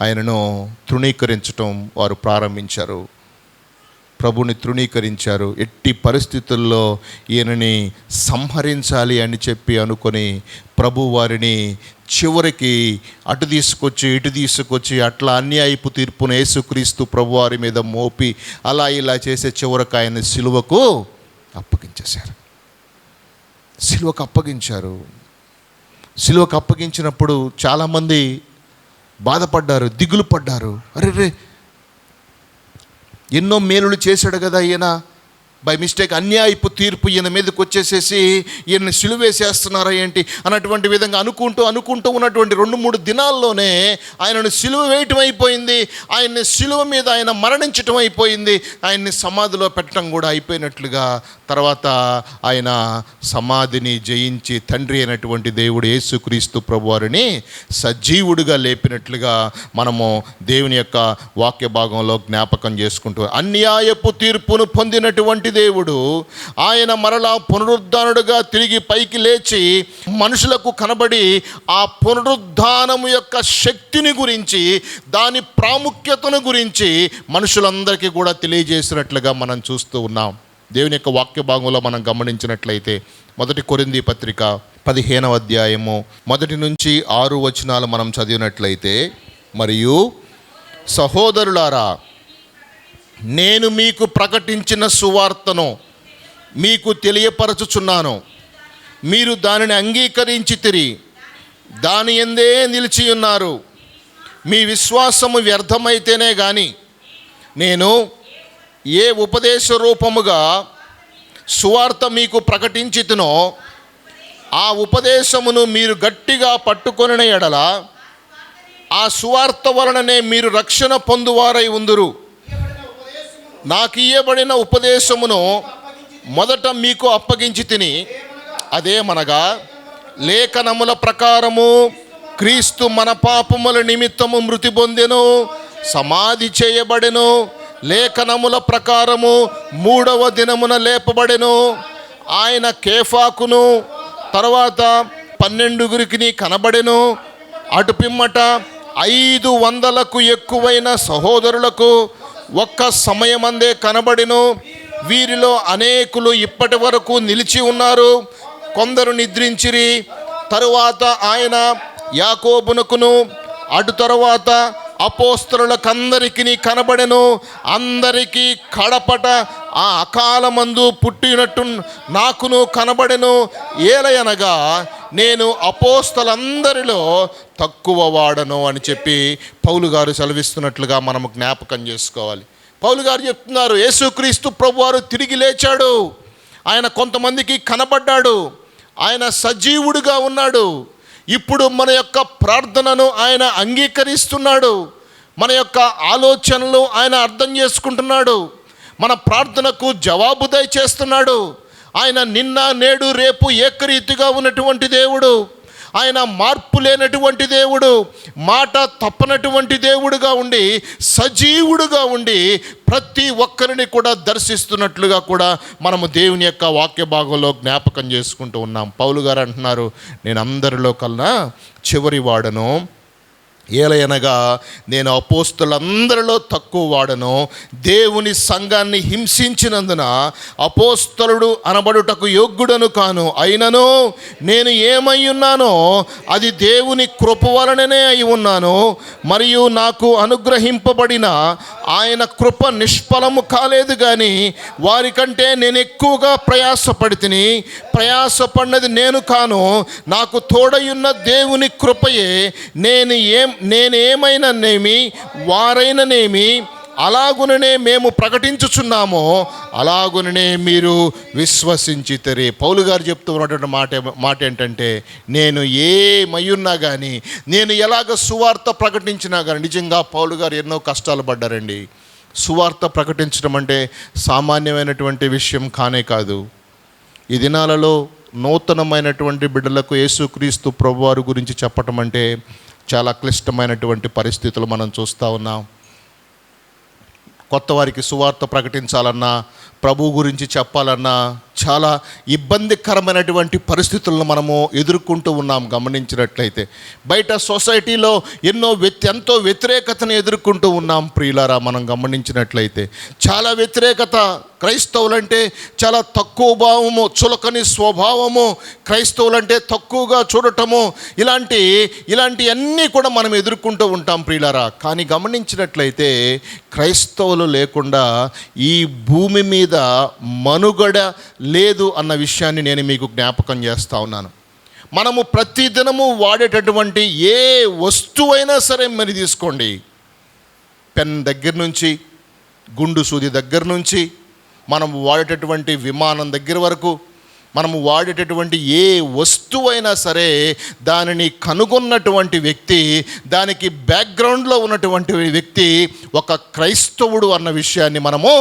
ఆయనను తృణీకరించటం వారు ప్రారంభించారు, ప్రభుని తృణీకరించారు. ఎట్టి పరిస్థితుల్లో ఈయనని సంహరించాలి అని చెప్పి అనుకొని ప్రభు వారిని చివరికి అటు తీసుకొచ్చి ఇటు తీసుకొచ్చి అట్లా అన్యాయపు తీర్పును యేసుక్రీస్తు ప్రభు వారి మీద మోపి అలా ఇలా చేసే చివరికి ఆయన సిలువకు అప్పగించేశారు. సిలువకు అప్పగించినప్పుడు చాలామంది బాధపడ్డారు, దిగులు పడ్డారు. అరే, ఎన్నో మేలులు చేశాడు కదా ఈయన, బై మిస్టేక్ అన్యాయపు తీర్పు ఈయన మీదకి వచ్చేసేసి ఈయన్ని సిలువేసేస్తున్నారా ఏంటి అన్నటువంటి విధంగా అనుకుంటూ ఉన్నటువంటి 2-3 దినాల్లోనే ఆయనను సిలువ వేయటం అయిపోయింది. ఆయన్ని సిలువ మీద ఆయన మరణించటం అయిపోయింది. ఆయన్ని సమాధిలో పెట్టడం కూడా అయిపోయినట్లుగా తర్వాత ఆయన సమాధిని జయించి తండ్రి అయినటువంటి దేవుడు యేసుక్రీస్తు ప్రభువారిని సజీవుడిగా లేపినట్లుగా మనము దేవుని యొక్క వాక్య భాగంలో జ్ఞాపకం చేసుకుంటూ, అన్యాయపు తీర్పును పొందినటువంటి దేవుడు ఆయన మరలా పునరుద్ధానుడుగా తిరిగి పైకి లేచి మనుషులకు కనబడి ఆ పునరుద్ధానము యొక్క శక్తిని గురించి, దాని ప్రాముఖ్యతను గురించి మనుషులందరికీ కూడా తెలియజేసినట్లుగా మనం చూస్తూ ఉన్నాం. దేవుని యొక్క వాక్య భాగంలో మనం గమనించినట్లయితే 1 కొరింథీ పత్రిక 15వ అధ్యాయము 1 నుంచి 6 వచనాలు మనం చదివినట్లయితే, మరియు సహోదరులారా, నేను మీకు ప్రకటించిన సువార్తను మీకు తెలియపరచుచున్నాను, మీరు దానిని అంగీకరించితిరి, దాని యందే నిలిచి ఉన్నారు. మీ విశ్వాసము వ్యర్థమైతేనే కానీ నేను ఏ ఉపదేశ రూపముగా సువార్త మీకు ప్రకటించితినో ఆ ఉపదేశమును మీరు గట్టిగా పట్టుకొనిన ఎడల ఆ సువార్త వలననే మీరు రక్షణ పొందువారై ఉందురు. నాకు ఇయ్యబడిన ఉపదేశమును మొదట మీకు అప్పగించి తిని, అదేమనగా లేఖనముల ప్రకారము క్రీస్తు మన పాపముల నిమిత్తము మృతి పొందెను, సమాధి చేయబడెను, లేఖనముల ప్రకారము 3వ దినమున లేపబడెను. ఆయన కేఫాకును తర్వాత 12 కనబడెను. అటు పిమ్మట 500కు ఎక్కువైన సహోదరులకు ఒక్క సమయమందే కనబడెను. వీరిలో అనేకులు ఇప్పటి వరకు నిలిచి ఉన్నారు, కొందరు నిద్రించిరి. తరువాత ఆయన యాకోబునకును, అటు తరువాత అపోస్తలులకందరికీ కనబడెను. అందరికీ కడపట ఆ అకాలమందు పుట్టినట్టు నాకును కనబడెను. ఏలయనగా నేను అపోస్తలందరిలో తక్కువ వాడను అని చెప్పి పౌలు గారు సెలవిస్తున్నట్లుగా మనము జ్ఞాపకం చేసుకోవాలి. పౌలు గారు చెప్తున్నారు, యేసుక్రీస్తు ప్రభువారు తిరిగి లేచాడు. ఆయన కొంతమందికి కనబడ్డాడు. ఆయన సజీవుడిగా ఉన్నాడు. ఇప్పుడు మన యొక్క ప్రార్థనను ఆయన అంగీకరిస్తున్నాడు. మన యొక్క ఆలోచనలు ఆయన అర్థం చేసుకుంటున్నాడు. మన ప్రార్థనకు జవాబు దయచేస్తున్నాడు. ఆయన నిన్న నేడు రేపు ఏకరీతిగా ఉన్నటువంటి దేవుడు. ఆయన మార్పు లేనటువంటి దేవుడు, మాట తప్పనటువంటి దేవుడుగా ఉండి, సజీవుడుగా ఉండి ప్రతి ఒక్కరిని కూడా దర్శిస్తున్నట్లుగా కూడా మనము దేవుని యొక్క వాక్య భాగంలో జ్ఞాపకం చేసుకుంటూ ఉన్నాం. పౌలు గారు అంటున్నారు, నేను అందరిలో కన్నా చివరి వాడను. ఏలయనగా నేను అపోస్తలులందరిలో తక్కువ వాడను. దేవుని సంఘాన్ని హింసించినందున అపోస్తలుడు అనబడుటకు యోగ్యుడను కాను. అయినను నేను ఏమై ఉన్నానో అది దేవుని కృప వలననే అయి ఉన్నాను. మరియు నాకు అనుగ్రహింపబడిన ఆయన కృప నిష్ఫలము కాలేదు. కానీ వారికంటే నేను ఎక్కువగా ప్రయాసపడితిని. ప్రయాసపడినది నేను కాను, నాకు తోడయున్న దేవుని కృపయే. నేనేమైనానేమి వారైననేమి అలాగుననే మేము ప్రకటించుచున్నామో అలాగుననే మీరు విశ్వసించితరే. పౌలు గారు చెప్తున్నటువంటి మాట ఏంటంటే, నేను ఏమయ్యున్నా కానీ, నేను ఎలాగ సువార్త ప్రకటించినా కానీ, నిజంగా పౌలు గారు ఎన్నో కష్టాలు పడ్డారండి. సువార్త ప్రకటించడం అంటే సామాన్యమైనటువంటి విషయం కానే కాదు. ఈ దినాలలో నూతనమైనటువంటి బిడ్డలకు యేసుక్రీస్తు ప్రభువారి గురించి చెప్పటం అంటే చాలా క్లిష్టమైనటువంటి పరిస్థితులు మనం చూస్తూ ఉన్నాం. కొత్త వారికి సువార్త ప్రకటించాలన్నా, ప్రభు గురించి చెప్పాలన్నా చాలా ఇబ్బందికరమైనటువంటి పరిస్థితులను మనము ఎదుర్కొంటూ ఉన్నాం. గమనించినట్లయితే బయట సొసైటీలో ఎంతో వ్యతిరేకతను ఎదుర్కొంటూ ఉన్నాం. ప్రియులారా, మనం గమనించినట్లయితే చాలా వ్యతిరేకత. క్రైస్తవులంటే చాలా తక్కువ భావము, చులకని స్వభావము, క్రైస్తవులంటే తక్కువగా చూడటము, ఇలాంటి అన్నీ కూడా మనం ఎదుర్కొంటూ ఉంటాం ప్రియులారా. కానీ గమనించినట్లయితే క్రైస్తవులు లేకుండా ఈ భూమి మీద మనుగడ లేదు అన్న విషయాన్ని నేను మీకు జ్ఞాపకం చేస్తూ ఉన్నాను. మనము ప్రతిదినము వాడేటటువంటి ఏ వస్తువైనా సరే మరి తీసుకోండి, పెన్ దగ్గర నుంచి, గుండు సూది దగ్గర నుంచి, మనము వాడేటటువంటి విమానం దగ్గర వరకు, మనము వాడేటటువంటి ఏ వస్తువైనా సరే దానిని కనుగొన్నటువంటి వ్యక్తి, దానికి బ్యాక్గ్రౌండ్లో ఉన్నటువంటి వ్యక్తి ఒక క్రైస్తవుడు అన్న విషయాన్ని మనము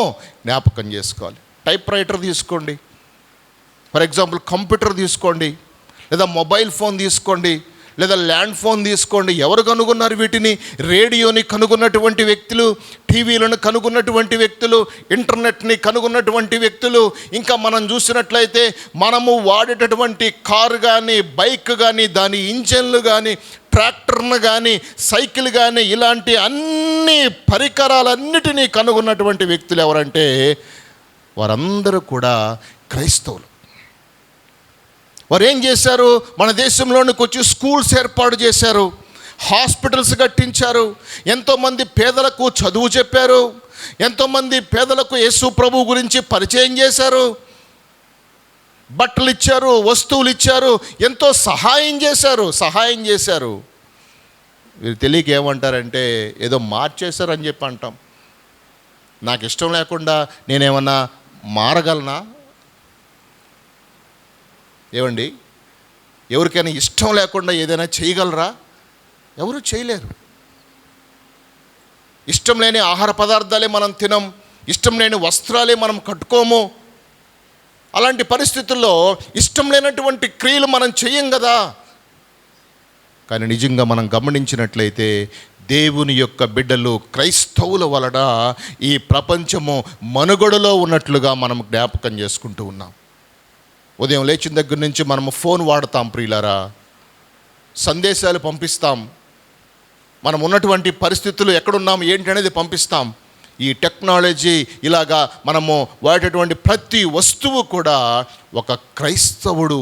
జ్ఞాపకం చేసుకోవాలి. టైప్ రైటర్ తీసుకోండి, ఫర్ ఎగ్జాంపుల్ కంప్యూటర్ తీసుకోండి, లేదా మొబైల్ ఫోన్ తీసుకోండి, లేదా ల్యాండ్ ఫోన్ తీసుకోండి. ఎవరు కనుగొన్నారు వీటిని? రేడియోని కనుగొన్నటువంటి వ్యక్తులు, టీవీలను కనుగొన్నటువంటి వ్యక్తులు, ఇంటర్నెట్ని కనుగొన్నటువంటి వ్యక్తులు. ఇంకా మనం చూసినట్లయితే మనము వాడేటటువంటి కారు కానీ, బైక్ కానీ, దాని ఇంజన్లు కానీ, ట్రాక్టర్ను కానీ, సైకిల్ కానీ, ఇలాంటి అన్ని పరికరాలన్నిటినీ కనుగొన్నటువంటి వ్యక్తులు ఎవరంటే వారందరూ కూడా క్రైస్తవులు. వారు ఏం చేశారు? మన దేశంలోనికి వచ్చి స్కూల్స్ ఏర్పాటు చేశారు, హాస్పిటల్స్ కట్టించారు, ఎంతోమంది పేదలకు చదువు చెప్పారు, ఎంతోమంది పేదలకు యేసు ప్రభు గురించి పరిచయం చేశారు, బట్టలు ఇచ్చారు, వస్తువులు ఇచ్చారు, ఎంతో సహాయం చేశారు. వీరు తెలియక ఏమంటారంటే ఏదో మార్చేశారని చెప్పి అంటాం. నాకు ఇష్టం లేకుండా నేనేమన్నా మారగలనా? ఏమండి, ఎవరికైనా ఇష్టం లేకుండా ఏదైనా చేయగలరా? ఎవరు చేయలేరు. ఇష్టం లేని ఆహార పదార్థాలే మనం తినం, ఇష్టం లేని వస్త్రాలే మనం కట్టుకోము. అలాంటి పరిస్థితుల్లో ఇష్టం లేనటువంటి క్రియలు మనం చెయ్యం కదా. కానీ నిజంగా మనం గమనించినట్లయితే దేవుని యొక్క బిడ్డలు క్రైస్తవుల వలన ఈ ప్రపంచము మనుగడలో ఉన్నట్లుగా మనం జ్ఞాపకం చేసుకుంటూ ఉన్నాం. ఉదయం లేచిన దగ్గర నుంచి మనము ఫోన్ వాడతాం ప్రియులారా, సందేశాలు పంపిస్తాం, మనం ఉన్నటువంటి పరిస్థితులు ఎక్కడున్నాం ఏంటి అనేది పంపిస్తాం. ఈ టెక్నాలజీ ఇలాగా మనము వాడేటటువంటి ప్రతి వస్తువు కూడా ఒక క్రైస్తవుడు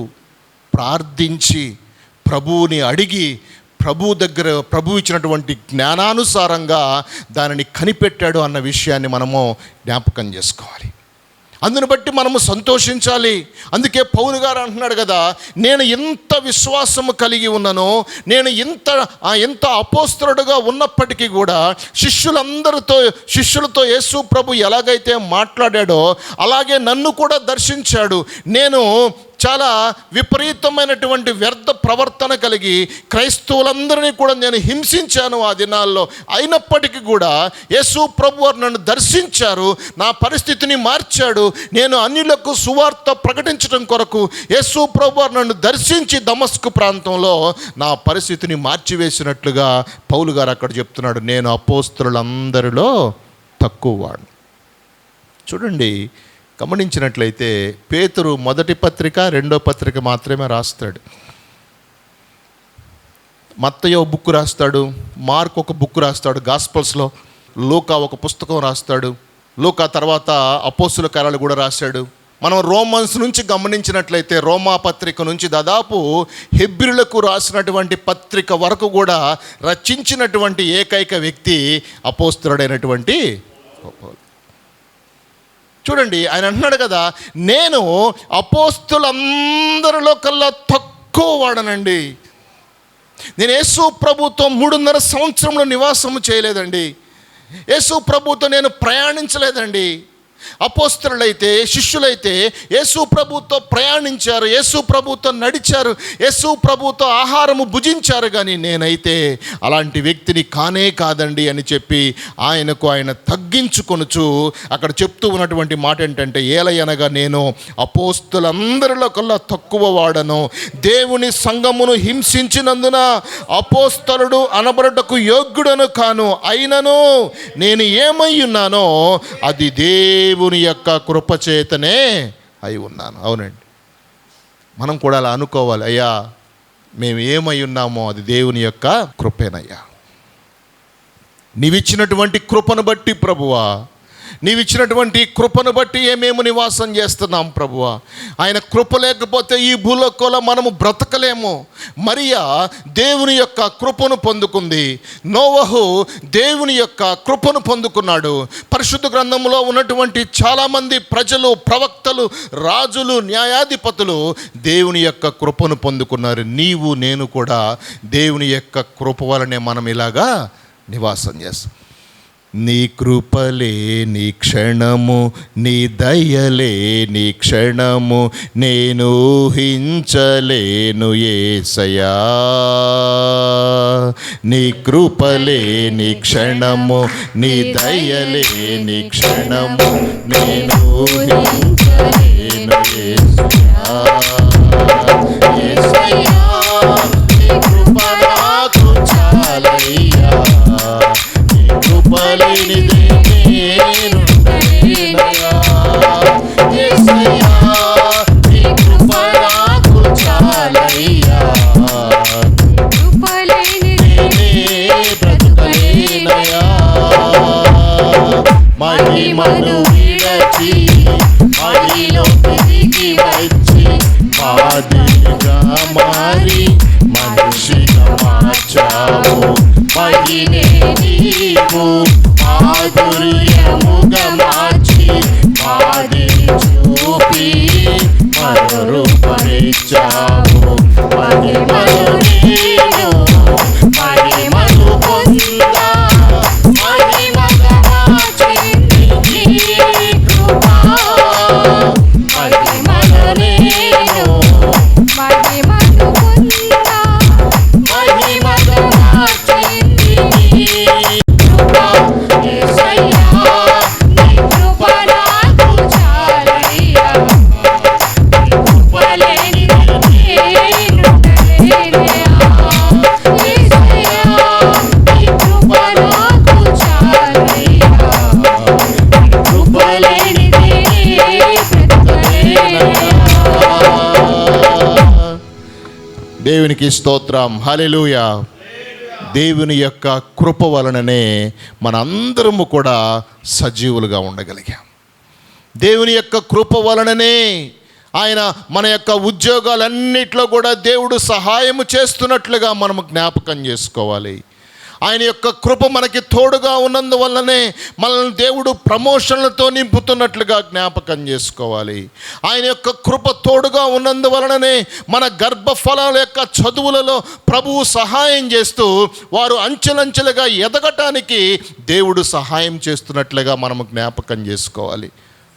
ప్రార్థించి ప్రభువుని అడిగి ప్రభు ఇచ్చినటువంటి జ్ఞానానుసారంగా దానిని కనిపెట్టాడు అన్న విషయాన్ని మనము జ్ఞాపకం చేసుకోవాలి. అందుని బట్టి మనము సంతోషించాలి. అందుకే పౌలు గారు అంటున్నాడు కదా, నేను ఇంత విశ్వాసము కలిగి ఉన్నాను, నేను ఎంత అపోస్తలుడుగా ఉన్నప్పటికీ కూడా శిష్యులతో యేసు ప్రభు ఎలాగైతే మాట్లాడాడో అలాగే నన్ను కూడా దర్శించాడు. నేను చాలా విపరీతమైనటువంటి వ్యర్థ ప్రవర్తన కలిగి క్రైస్తవులందరినీ కూడా నేను హింసించాను ఆ దినాల్లో. అయినప్పటికీ కూడా యేసు ప్రభు వారు నన్ను దర్శించారు, నా పరిస్థితిని మార్చాడు. నేను అన్యులకు సువార్త ప్రకటించడం కొరకు యేసు ప్రభు వారు నన్ను దర్శించి దమస్కు ప్రాంతంలో నా పరిస్థితిని మార్చివేసినట్లుగా పౌలు గారు అక్కడ చెప్తున్నాడు. నేను అపోస్తలులందరిలో తక్కువ వాడు. చూడండి, గమనించినట్లయితే పేతురు మొదటి పత్రిక రెండో పత్రిక మాత్రమే రాస్తాడు. మత్తయి ఒక బుక్ రాస్తాడు, మార్క్ ఒక బుక్ రాస్తాడు గాస్పల్స్లో, లూకా ఒక పుస్తకం రాస్తాడు, లూకా తర్వాత అపోస్తుల కార్యాలు కూడా రాశాడు. మనం రోమన్స్ నుంచి గమనించినట్లయితే రోమా పత్రిక నుంచి దాదాపు హెబ్రీలకు రాసినటువంటి పత్రిక వరకు కూడా రచించినటువంటి ఏకైక వ్యక్తి అపోస్తలుడైనటువంటి పౌలు. చూడండి, ఆయన అంటున్నాడు కదా, నేను అపోస్తలులందరిలో కల్లా తక్కువ వాడనండి. నేను యేసు ప్రభుతో 3.5 సంవత్సరంలో నివాసము చేయలేదండి. యేసు ప్రభుతో నేను ప్రయాణించలేదండి. అపోస్తలులైతే, శిష్యులైతే యేసు ప్రభుతో ప్రయాణించారు, యేసు ప్రభుతో నడిచారు, యేసు ప్రభుతో ఆహారము భుజించారు. కానీ నేనైతే అలాంటి వ్యక్తిని కానే కాదండి అని చెప్పి ఆయన తగ్గించుకొనుచు అక్కడ చెప్తూ ఉన్నటువంటి మాట ఏంటంటే, ఏలయనగా నేను అపోస్తలందరిలో కల్లా తక్కువ వాడను, దేవుని సంఘమును హింసించినందున అపోస్తలుడు అనబడుటకు యోగ్యుడను కాను, అయినను నేను ఏమై ఉన్నానో అది దేవుని యొక్క కృపచేతనే అయి ఉన్నాను. అవునండి, మనం కూడా అలా అనుకోవాలి. అయ్యా, మేము ఏమై ఉన్నామో అది దేవుని యొక్క కృపేనయ్యా. నీవిచ్చినటువంటి కృపను బట్టి ప్రభువా, నీవిచ్చినటువంటి కృపను బట్టి మేము నివాసం చేస్తున్నాం ప్రభువా. ఆయన కృప లేకపోతే ఈ భూలోకంలో మనము బ్రతకలేము. మరియా దేవుని యొక్క కృపను పొందుకుంది, నోవహు దేవుని యొక్క కృపను పొందుకున్నాడు. పరిశుద్ధ గ్రంథంలో ఉన్నటువంటి చాలామంది ప్రజలు, ప్రవక్తలు, రాజులు, న్యాయాధిపతులు దేవుని యొక్క కృపను పొందుకున్నారు. నీవు నేను కూడా దేవుని యొక్క కృప వలనే మనం ఇలాగా నివాసం చేస్తాం. నీ కృపలే నీ క్షణము, నీ దయలే నీ క్షణము, నేను ఊహించలేను యేసయ్యా. నీ కృపలే నీ క్షణము, నీ దయలే నీ క్షణము, నేను ఊహించలేను యేసయ్యా. యేసయ్యా, నీ కృప నాకు చాలయ్యా, కృపలేనిదే నేనుండలేనయ్యా. యేసయ్యా, నీ కృప నాకు చాలయ్యా, కృపలేనిదే బ్రతుకలేనయ్యా. మహిమను విడచి మహిలో తిరిగి వచ్చి మాదిరిగా మారి మనిషిగా మార్చావు. మహినే నీవు మాధుర్యముగా మార్చి మాదిరి చూపి మరురూపమిచ్చావు. మహిమను నేను మహిమను పొందా, మహిమగా మార్చింది నీ కృప. మహిమను నేను మహిమను పొందా, మహిమగా మార్చింది నీ కృప. యేసయ్యా, నీ కృప నాకు చాలయ్యా, నీ కృప లేనిదే నేనుండలేనయ్యా. యేసయ్యా, నీ కృప నాకు చాలయ్యా, నీ కృప లేనిదే బ్రతుకలేనయ్యా. దేవునికి స్తోత్రం, హల్లెలూయా. దేవుని యొక్క కృప వలననే మనందరము కూడా సజీవులుగా ఉండగలిగాం. దేవుని యొక్క కృప వలననే ఆయన మన యొక్క ఉద్యోగాలన్నిట్లో కూడా దేవుడు సహాయము చేస్తున్నట్లుగా మనము జ్ఞాపకం చేసుకోవాలి. ఆయన యొక్క కృప మనకి తోడుగా ఉన్నందువల్లనే మనల్ని దేవుడు ప్రమోషన్లతో నింపుతున్నట్లుగా జ్ఞాపకం చేసుకోవాలి. ఆయన యొక్క కృప తోడుగా ఉన్నందువలననే మన గర్భఫలాల యొక్క చదువులలో ప్రభువు సహాయం చేస్తూ వారు అంచెలంచెలుగా ఎదగటానికి దేవుడు సహాయం చేస్తున్నట్లుగా మనము జ్ఞాపకం చేసుకోవాలి.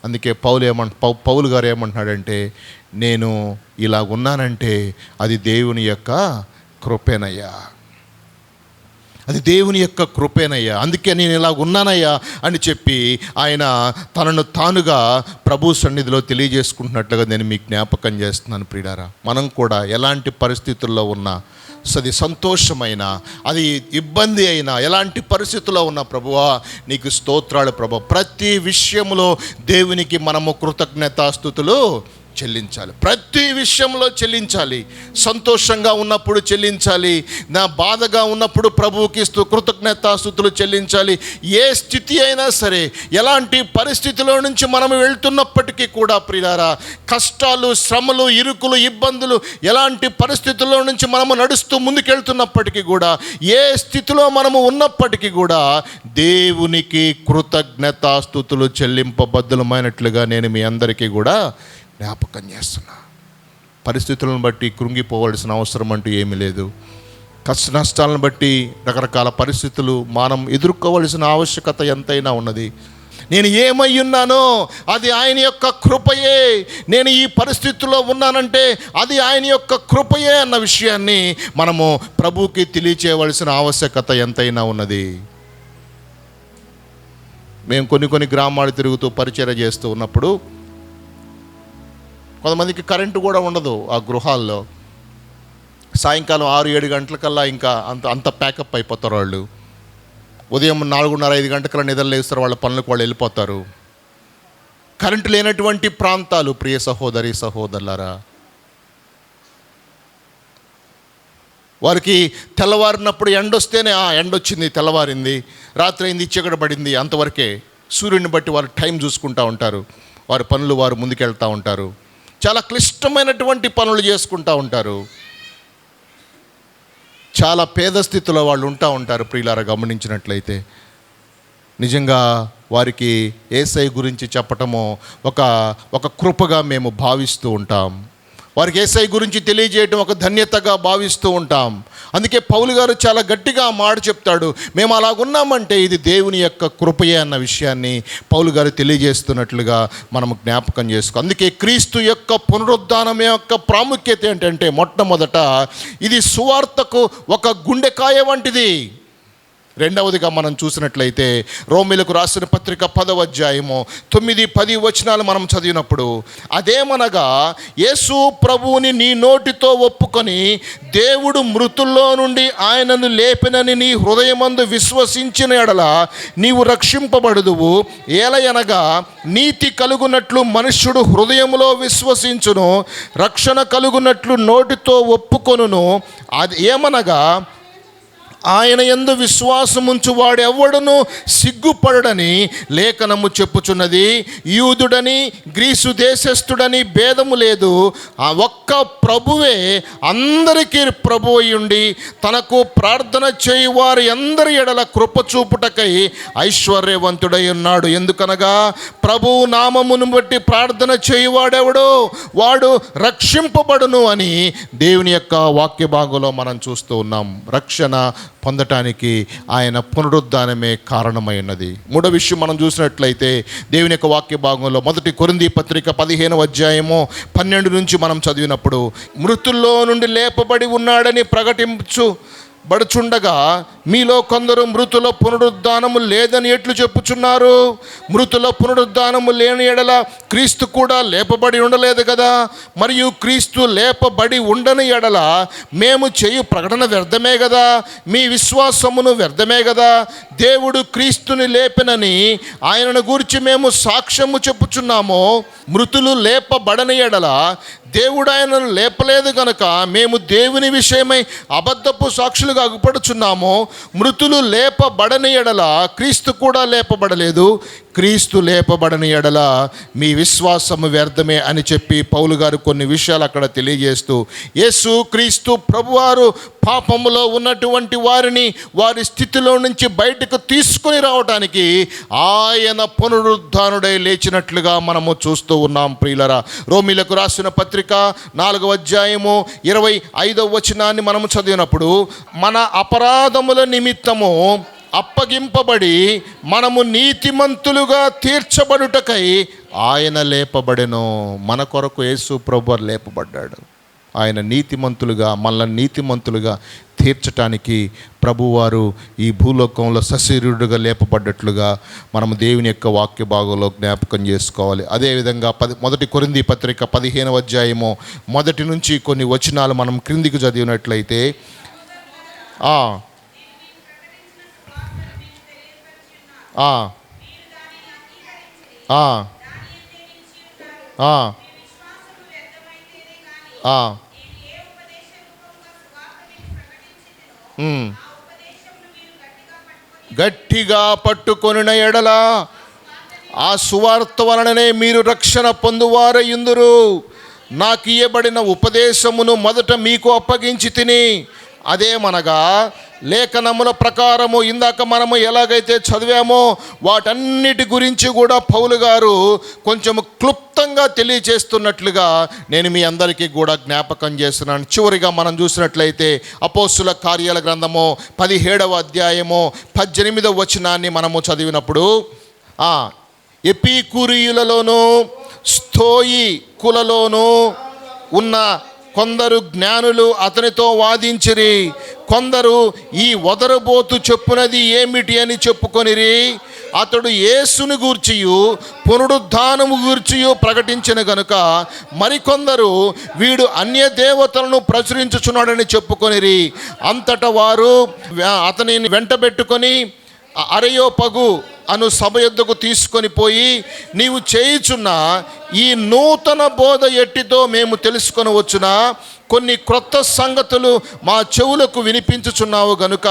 అందుకే పౌలు గారు ఏమంటున్నాడంటే, నేను ఇలా ఉన్నానంటే అది దేవుని యొక్క కృపేనయ్యా, అది దేవుని యొక్క కృపేనయ్యా, అందుకే నేను ఇలా ఉన్నానయ్యా అని చెప్పి ఆయన తనను తానుగా ప్రభు సన్నిధిలో తెలియజేసుకుంటున్నట్లుగా నేను మీకు జ్ఞాపకం చేస్తున్నాను. ప్రియులారా, మనం కూడా ఎలాంటి పరిస్థితుల్లో ఉన్నా, అది సంతోషమైన, అది ఇబ్బంది అయినా, ఎలాంటి పరిస్థితుల్లో ఉన్న ప్రభువా నీకు స్తోత్రాలు ప్రభు. ప్రతి విషయంలో దేవునికి మనము కృతజ్ఞతాస్తుతులు చెల్లించాలి. ప్రతి విషయంలో చెల్లించాలి. సంతోషంగా ఉన్నప్పుడు చెల్లించాలి, నా బాధగా ఉన్నప్పుడు ప్రభువుకి కృతజ్ఞతాస్తుతులు చెల్లించాలి. ఏ స్థితి అయినా సరే, ఎలాంటి పరిస్థితిలో నుంచి మనం వెళ్తున్నప్పటికీ కూడా ప్రియులారా, కష్టాలు, శ్రమలు, ఇరుకులు, ఇబ్బందులు, ఎలాంటి పరిస్థితుల్లో నుంచి మనము నడుస్తూ ముందుకెళ్తున్నప్పటికీ కూడా, ఏ స్థితిలో మనము ఉన్నప్పటికీ కూడా దేవునికి కృతజ్ఞతాస్తుతులు చెల్లింపబద్ధులమైనట్లుగా నేను మీ అందరికీ కూడా జ్ఞాపకం చేస్తున్నా. పరిస్థితులను బట్టి కృంగిపోవాల్సిన అవసరం అంటూ ఏమీ లేదు. కష్ట నష్టాలను బట్టి రకరకాల పరిస్థితులు మనం ఎదుర్కోవలసిన ఆవశ్యకత ఎంతైనా ఉన్నది. నేను ఏమై ఉన్నానో అది ఆయన యొక్క కృపయే. నేను ఈ పరిస్థితుల్లో ఉన్నానంటే అది ఆయన యొక్క కృపయే అన్న విషయాన్ని మనము ప్రభువుకి తెలియచేయవలసిన ఆవశ్యకత ఎంతైనా ఉన్నది. మేము కొన్ని గ్రామాలు తిరుగుతూ పరిచర్య చేస్తూ ఉన్నప్పుడు కొంతమందికి కరెంటు కూడా ఉండదు ఆ గృహాల్లో. సాయంకాలం 6-7 గంటలకల్లా ఇంకా అంత ప్యాకప్ అయిపోతారు వాళ్ళు. ఉదయం 4:30-5 గంటలకల్లా నిద్రలేస్తారు, వాళ్ళ పనులకు వాళ్ళు వెళ్ళిపోతారు. కరెంటు లేనటువంటి ప్రాంతాలు ప్రియ సహోదరి సహోదరులారా, వారికి తెల్లవారినప్పుడు ఎండొస్తేనే ఎండొచ్చింది, తెల్లవారింది, రాత్రి అయింది, చీకటి పడింది, అంతవరకే. సూర్యుడిని బట్టి వారు టైం చూసుకుంటూ ఉంటారు, వారి పనులు వారు ముందుకెళ్తూ ఉంటారు, చాలా క్లిష్టమైనటువంటి పనులు చేసుకుంటూ ఉంటారు. చాలా పేద స్థితిలో వాళ్ళు ఉంటూ ఉంటారు. ప్రియులారా, గమనించినట్లయితే నిజంగా వారికి యేసయ్య గురించి చెప్పటము ఒక కృపగా మేము భావిస్తూ ఉంటాం. వారికి యేసయ్య గురించి తెలియజేయటం ఒక ధన్యతగా భావిస్తూ ఉంటాం. అందుకే పౌలు గారు చాలా గట్టిగా మాట చెప్తాడు, మేము అలాగున్నామంటే ఇది దేవుని యొక్క కృపయే అన్న విషయాన్ని పౌలు గారు తెలియజేస్తున్నట్లుగా మనం జ్ఞాపకం చేసుకో. అందుకే క్రీస్తు యొక్క పునరుద్ధానం యొక్క ప్రాముఖ్యత ఏంటంటే, మొట్టమొదట ఇది సువార్తకు ఒక గుండెకాయ వంటిది. రెండవదిగా మనం చూసినట్లయితే రోమీయులకు రాసిన పత్రిక 10వ అధ్యాయము 9-10 వచనాలు మనం చదివినప్పుడు, అదేమనగా యేసు ప్రభువుని నీ నోటితో ఒప్పుకొని దేవుడు మృతుల్లో నుండి ఆయనను లేపినని నీ హృదయమందు విశ్వసించిన ఎడల నీవు రక్షింపబడుదువు. ఏలయనగా నీతి కలుగునట్లు మనుష్యుడు హృదయములో విశ్వసించును, రక్షణ కలుగునట్లు నోటితో ఒప్పుకొనును. అది ఏమనగా ఆయన యందు విశ్వాసముంచు వాడెవ్వడును సిగ్గుపడడని లేఖనము చెప్పుచున్నది. యూదుడని గ్రీసు దేశస్థుడని భేదము లేదు, ఆ ఒక్క ప్రభువే అందరికీ ప్రభు అయ్యుండి తనకు ప్రార్థన చేయు వారి అందరి ఎడల కృప చూపుటకై ఐశ్వర్యవంతుడై ఉన్నాడు. ఎందుకనగా ప్రభువు నామమును బట్టి ప్రార్థన చేయువాడెవడో వాడు రక్షింపబడును అని దేవుని యొక్క వాక్య భాగంలో మనం చూస్తూ ఉన్నాం. రక్షణ పొందటానికి ఆయన పునరుద్ధానమే కారణమై ఉన్నది. మూడో విషయం మనం చూసినట్లయితే దేవుని యొక్క వాక్య భాగంలో 1 కొరింథీ పత్రిక 15వ అధ్యాయము 12 నుంచి మనం చదివినప్పుడు, మృతుల్లో నుండి లేపబడి ఉన్నాడని ప్రకటించబడుచుండగా మీలో కొందరు మృతుల పునరుద్ధానము లేదని ఎట్లు చెప్పుచున్నారు? మృతుల పునరుద్ధానము లేని ఎడల క్రీస్తు కూడా లేపబడి ఉండలేదు కదా. మరియు క్రీస్తు లేపబడి ఉండని ఎడల మేము చేయు ప్రకటన వ్యర్థమే కదా, మీ విశ్వాసమును వ్యర్థమే కదా. దేవుడు క్రీస్తుని లేపినని ఆయనను గూర్చి మేము సాక్ష్యము చెప్పుచున్నాము. మృతులు లేపబడని ఎడల దేవుడు ఆయనను లేపలేదు కనుక మేము దేవుని విషయమై అబద్ధపు సాక్షులుగా అగుపడుచున్నాము. మృతులు లేపబడని ఎడల క్రీస్తు కూడా లేపబడలేదు. క్రీస్తు లేపబడని ఎడల మీ విశ్వాసము వ్యర్థమే అని చెప్పి పౌలు గారు కొన్ని విషయాలు అక్కడ తెలియజేస్తూ, యేసు క్రీస్తు ప్రభువారు పాపములో ఉన్నటువంటి వారిని వారి స్థితిలో నుంచి బయటకు తీసుకొని రావడానికి ఆయన పునరుద్ధానుడై లేచినట్లుగా మనము చూస్తూ ఉన్నాం ప్రియులరా. రోమీలకు రాసిన పత్రిక 4వ అధ్యాయము 25వ వచనాన్ని మనము చదివినప్పుడు, మన అపరాధముల నిమిత్తము అప్పగింపబడి మనము నీతిమంతులుగా తీర్చబడుటకై ఆయన లేపబడెను. మన కొరకు యేసు ప్రభువారు లేపబడ్డాడు. ఆయన నీతిమంతులుగా, మనల్ని నీతిమంతులుగా తీర్చటానికి ప్రభువారు ఈ భూలోకంలో సశరీరుడుగా లేపబడ్డట్లుగా మనము దేవుని యొక్క వాక్య భాగంలో జ్ఞాపకం చేసుకోవాలి. అదేవిధంగా 1 కొరింథీ పత్రిక 15వ అధ్యాయము 1 నుంచి కొన్ని వచనాలు మనం క్రిందికి చదివినట్లయితే, గట్టిగా పట్టుకొనిన ఎడల ఆ సువార్త వలననే మీరు రక్షణ పొందువారయుందురు. నాకు ఇయ్యబడిన ఉపదేశమును మొదట మీకు అప్పగించి తిని, అదేమనగా లేఖనముల ప్రకారము ఇందాక మనము ఎలాగైతే చదివామో వాటన్నిటి గురించి కూడా పౌలు గారు కొంచెం క్లుప్తంగా తెలియజేస్తున్నట్లుగా నేను మీ అందరికీ కూడా జ్ఞాపకం చేస్తున్నాను. చివరిగా మనం చూసినట్లయితే అపోస్తుల కార్యాల గ్రంథము 17వ అధ్యాయము 18వ వచనాన్ని మనము చదివినప్పుడు, ఎపికూరీయులలోనూ స్తోయికులలోనూ ఉన్న కొందరు జ్ఞానులు అతనితో వాదించిరి. కొందరు ఈ వదరబోతు చెప్పునది ఏమిటి అని చెప్పుకొనిరి. అతడు యేసుని గూర్చియు పునరుద్ధానము గూర్చియు ప్రకటించిన గనుక మరికొందరు వీడు అన్య దేవతలను ప్రచురించుచున్నాడని చెప్పుకొనిరి. అంతటా వారు అతనిని వెంటబెట్టుకొని అరెయోపగు అను సభ యొద్దకు తీసుకొని పోయి, నీవు చేయుచున్న ఈ నూతన బోధ ఎట్టితో మేము తెలుసుకొని వచ్చునా, కొన్ని క్రొత్త సంగతులు మా చెవులకు వినిపించుచున్నావు గనుక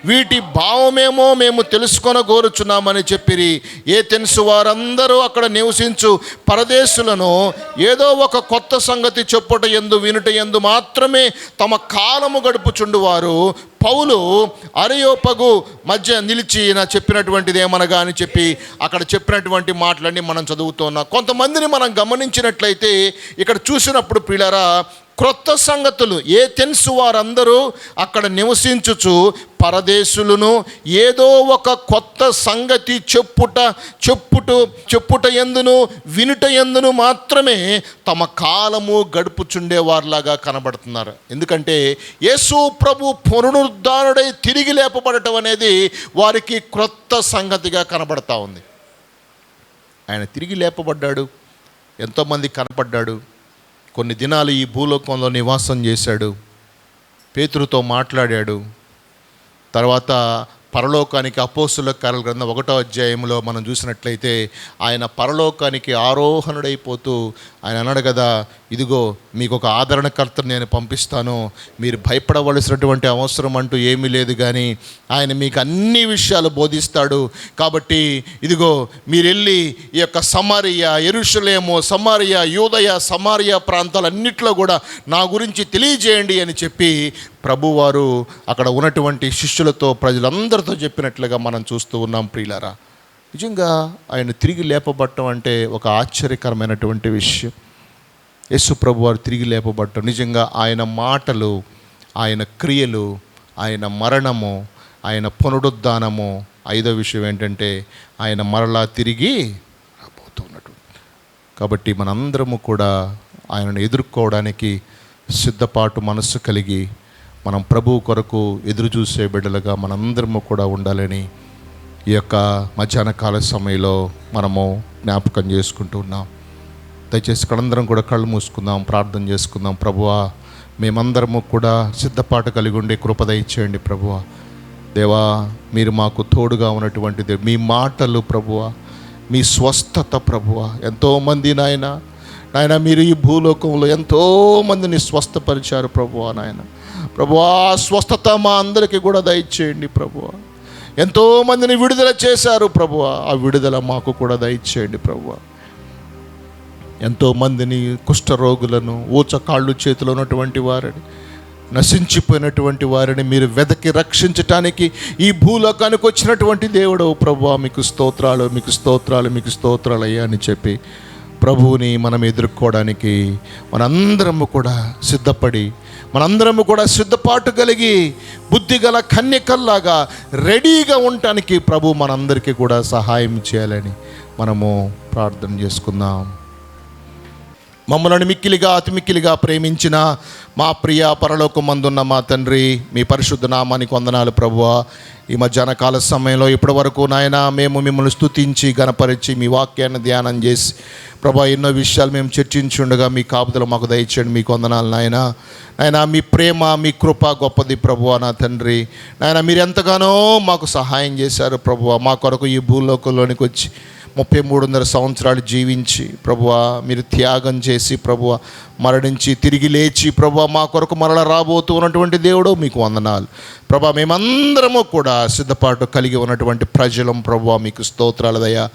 వీటి భావమేమో మేము తెలుసుకొనగోరుచున్నామని చెప్పిరి. ఏథెన్సు వారందరూ అక్కడ నివసించు పరదేశులను ఏదో ఒక కొత్త సంగతి చెప్పుట యందు వినుట యందు మాత్రమే తమ కాలము గడుపుచుండువారు. పౌలు అరెయోపగు మధ్య నిలిచి చెప్పినటువంటిది ఏమనగా అని చెప్పి అక్కడ చెప్పినటువంటి మాటలన్నీ మనం చదువుతున్నాం. కొంతమందిని మనం గమనించినట్లయితే ఇక్కడ చూసినప్పుడు ప్రియులారా, క్రొత్త సంగతులు ఏథెన్సు వారందరూ అక్కడ నివసించుచు పరదేశులను ఏదో ఒక కొత్త సంగతి చెప్పుట ఎందును వినుట ఎందును మాత్రమే తమ కాలము గడుపుచుండేవారిలాగా కనబడుతున్నారు. ఎందుకంటే యేసు ప్రభు పునరుద్ధానుడై తిరిగి లేపబడటం అనేది వారికి క్రొత్త సంగతిగా కనబడతా ఉంది. ఆయన తిరిగి లేపబడ్డాడు, ఎంతోమంది కనపడ్డాడు, కొన్ని దినాలు ఈ భూలోకంలో నివాసం చేశాడు, పేతురుతో మాట్లాడాడు. తర్వాత పరలోకానికి అపోస్తుల కార్యాల గ్రంథం 1వ అధ్యాయంలో మనం చూసినట్లయితే ఆయన పరలోకానికి ఆరోహణుడైపోతూ ఆయన అన్నాడు కదా, ఇదిగో మీకు ఒక ఆదరణకర్తను నేను పంపిస్తాను, మీరు భయపడవలసినటువంటి అవసరం అంటూ ఏమీ లేదు, కానీ ఆయన మీకు అన్ని విషయాలు బోధిస్తాడు. కాబట్టి ఇదిగో మీరు వెళ్ళి ఈ యొక్క సమరియా, యెరూషలేము, సమరియా, యూదయ, సమారియా ప్రాంతాలన్నింటిలో కూడా నా గురించి తెలియజేయండి అని చెప్పి ప్రభువారు అక్కడ ఉన్నటువంటి శిష్యులతో ప్రజలందరితో చెప్పినట్లుగా మనం చూస్తూ ఉన్నాం ప్రియులారా. నిజంగా ఆయన తిరిగి లేపబడటం అంటే ఒక ఆశ్చర్యకరమైనటువంటి విషయం. యేసు ప్రభువారు తిరిగి లేపబడటం, నిజంగా ఆయన మాటలు, ఆయన క్రియలు, ఆయన మరణము, ఆయన పునరుద్ధానము. 5వ విషయం ఏంటంటే ఆయన మరలా తిరిగి రాబోతున్నట్టు. కాబట్టి మనందరము కూడా ఆయనను ఎదుర్కోవడానికి సిద్ధపాటు మనస్సు కలిగి మనం ప్రభువు కొరకు ఎదురు చూసే బిడ్డలుగా మనందరము కూడా ఉండాలని ఈ యొక్క మధ్యాహ్న కాల సమయంలో మనము జ్ఞాపకం చేసుకుంటూ ఉన్నాం. దయచేసి కళ్ళందరం కూడా కళ్ళు మూసుకుందాం, ప్రార్థన చేసుకుందాం. ప్రభువా, మేమందరము కూడా సిద్ధపాటు కలిగి ఉండే కృప దయచేయండి ప్రభువా. దేవా, మీరు మాకు తోడుగా ఉన్నటువంటిది మీ మాటలు ప్రభువా, మీ స్వస్థత ప్రభువా. ఎంతోమంది నాయన మీరు ఈ భూలోకంలో ఎంతోమందిని స్వస్థపరిచారు ప్రభువా. నాయన ప్రభువా, స్వస్థత మా అందరికీ కూడా దయచేయండి ప్రభువా. ఎంతోమందిని విడుదల చేశారు ప్రభువా. ఆ విడుదల మాకు కూడా దయచేయండి ప్రభువా. ఎంతోమందిని కుష్ఠరోగులను, ఊచకాళ్ళు చేతిలో ఉన్నటువంటి వారిని, నశించిపోయినటువంటి వారిని మీరు వెదకి రక్షించటానికి ఈ భూలోకానికి వచ్చినటువంటి దేవుడు ప్రభువా. మీకు స్తోత్రాలు, మీకు స్తోత్రాలు, మీకు స్తోత్రాలు అయ్యా అని చెప్పి ప్రభువుని మనం ఎదుర్కోవడానికి మనందరము కూడా సిద్ధపడి, మనందరము కూడా సిద్ధపాటు కలిగి, బుద్ధిగల కన్యకల్లాగా రెడీగా ఉండటానికి ప్రభు మనందరికీ కూడా సహాయం చేయాలని మనము ప్రార్థన చేసుకుందాం. మమ్మల్ని మిక్కిలిగా అతి మిక్కిలిగా ప్రేమించిన మా ప్రియ పరలోకమందున్న మా తండ్రి, మీ పరిశుద్ధ నామానికి వందనాలు ప్రభువా. ఈ మధ్యాహ్న కాల సమయంలో ఇప్పటి వరకు నాయన మేము మిమ్మల్ని స్తుతించి గణపరిచి మీ వాక్యాన్ని ధ్యానం చేసి ప్రభా ఎన్నో విషయాలు మేము చర్చించుండగా మీ కాపుదలు మాకు దయచేయండి. మీకు వందనాలు నాయన. నాయన మీ ప్రేమ, మీ కృప గొప్పది ప్రభువా నా తండ్రి. నాయన మీరు ఎంతగానో మాకు సహాయం చేశారు ప్రభువా. మా కొరకు ఈ భూలోకంలోనికి వచ్చి 3300 సంవత్సరాలు జీవించి ప్రభువా మీరు త్యాగం చేసి ప్రభువా మరణించి తిరిగి లేచి ప్రభువా మా కొరకు మరల రాబోతూ ఉన్నటువంటి దేవుడు మీకు వందనాలు ప్రభువా. మేమందరము కూడా సిద్ధపాటు కలిగి ఉన్నటువంటి ప్రజలం ప్రభువా, మీకు స్తోత్రాలదయ్యా.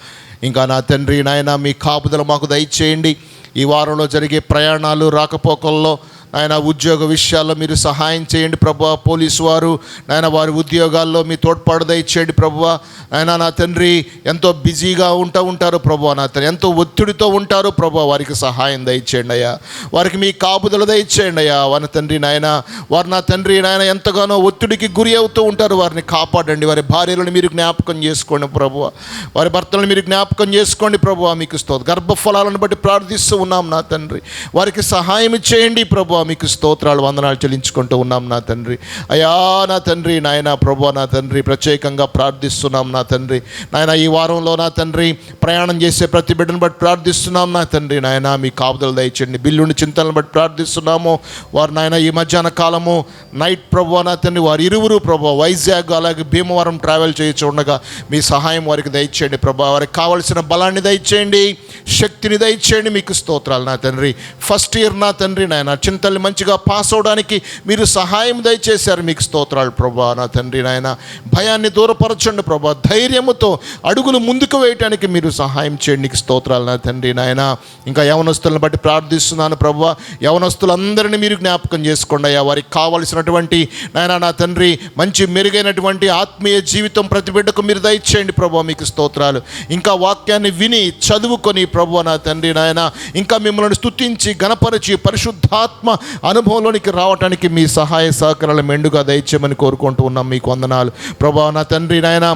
ఇంకా నా తండ్రి నాయన మీ కాపుదల మాకు దయచేయండి. ఈ వారంలో జరిగే ప్రయాణాలు, రాకపోకల్లో ఆయన ఉద్యోగ విషయాల్లో మీరు సహాయం చేయండి ప్రభువా. పోలీసు వారు నాయన వారి ఉద్యోగాల్లో మీ తోడ్పాటు దయచేయండి ప్రభువా. ఆయన నా తండ్రి ఎంతో బిజీగా ఉంటారు ప్రభువా. నా తండ్రి ఎంతో ఒత్తిడితో ఉంటారు ప్రభువా. వారికి సహాయం దయచేయండి అయ్యా. వారికి మీ కాపుదల దయచేయండి అయ్యా. వారి తండ్రి నాయన, వారు నా తండ్రి నాయన ఎంతగానో ఒత్తిడికి గురి అవుతూ ఉంటారు. వారిని కాపాడండి. వారి భార్యలను మీరు జ్ఞాపకం చేసుకోండి ప్రభువా. వారి భర్తలను మీరు జ్ఞాపకం చేసుకోండి ప్రభువా. మీకు స్తోత్రం. గర్భఫలాలను బట్టి ప్రార్థిస్తూ ఉన్నాం నా తండ్రి. వారికి సహాయం చేయండి ప్రభువా. మీకు స్తోత్రాలు, వందనాలు చెల్లించుకుంటూ ఉన్నాం నా తండ్రి. అయ్యా నా తండ్రి నాయన ప్రభువా, నా తండ్రి ప్రత్యేకంగా ప్రార్థిస్తున్నాం నా తండ్రి. నాయన ఈ వారంలో నా తండ్రి ప్రయాణం చేసే ప్రతి బిడ్డను బట్టి ప్రార్థిస్తున్నాం నా తండ్రి. నాయన మీ కాపుదలు దయచేయండి. బిల్లుని చింతలను బట్టి ప్రార్థిస్తున్నాము. వారు నాయన ఈ మధ్యాహ్న కాలము నైట్ ప్రభువా నా తండ్రి వారు ఇరువురు ప్రభువా వైజాగ్ అలాగే భీమవరం ట్రావెల్ చేయొచ్చు ఉండగా మీ సహాయం వారికి దయచేయండి ప్రభువా. వారికి కావలసిన బలాన్ని దయచేయండి, శక్తిని దయచేయండి. మీకు స్తోత్రాలు నా తండ్రి. ఫస్ట్ ఇయర్ నా తండ్రి నాయన చింతల్ని మంచిగా పాస్ అవడానికి మీరు సహాయం దయచేశారు. మీకు స్తోత్రాలు ప్రభువా నా తండ్రి నాయన. భయాన్ని దూరపరచండి ప్రభువా. ధైర్యముతో అడుగులు ముందుకు వేయటానికి మీరు సహాయం చేయండి. నీకు స్తోత్రాలు నా తండ్రి నాయన. ఇంకా యవనస్తులను బట్టి ప్రార్థిస్తున్నాను ప్రభువా. యవనస్తులందరినీ మీరు జ్ఞాపకం చేసుకోండి అయ్యా. వారికి కావలసినటువంటి నాయన నా తండ్రి మంచి మెరుగైనటువంటి ఆత్మీయ జీవితం ప్రతి బిడ్డకు మీరు దయచేయండి ప్రభువా. మీకు స్తోత్రాలు. ఇంకా వాక్యాన్ని విని చదువుకొని ప్రభువా నా తండ్రి నాయన ఇంకా మిమ్మల్ని స్తుతించి గణపరిచి పరిశుద్ధాత్మ అనుభవంలోనికి రావటానికి మీ సహాయ సహకారాలు మెండుగా దయచేయమని కోరుకుంటూ ఉన్నాం. మీకు వందనాలు ప్రభువా నా తండ్రి నాయన.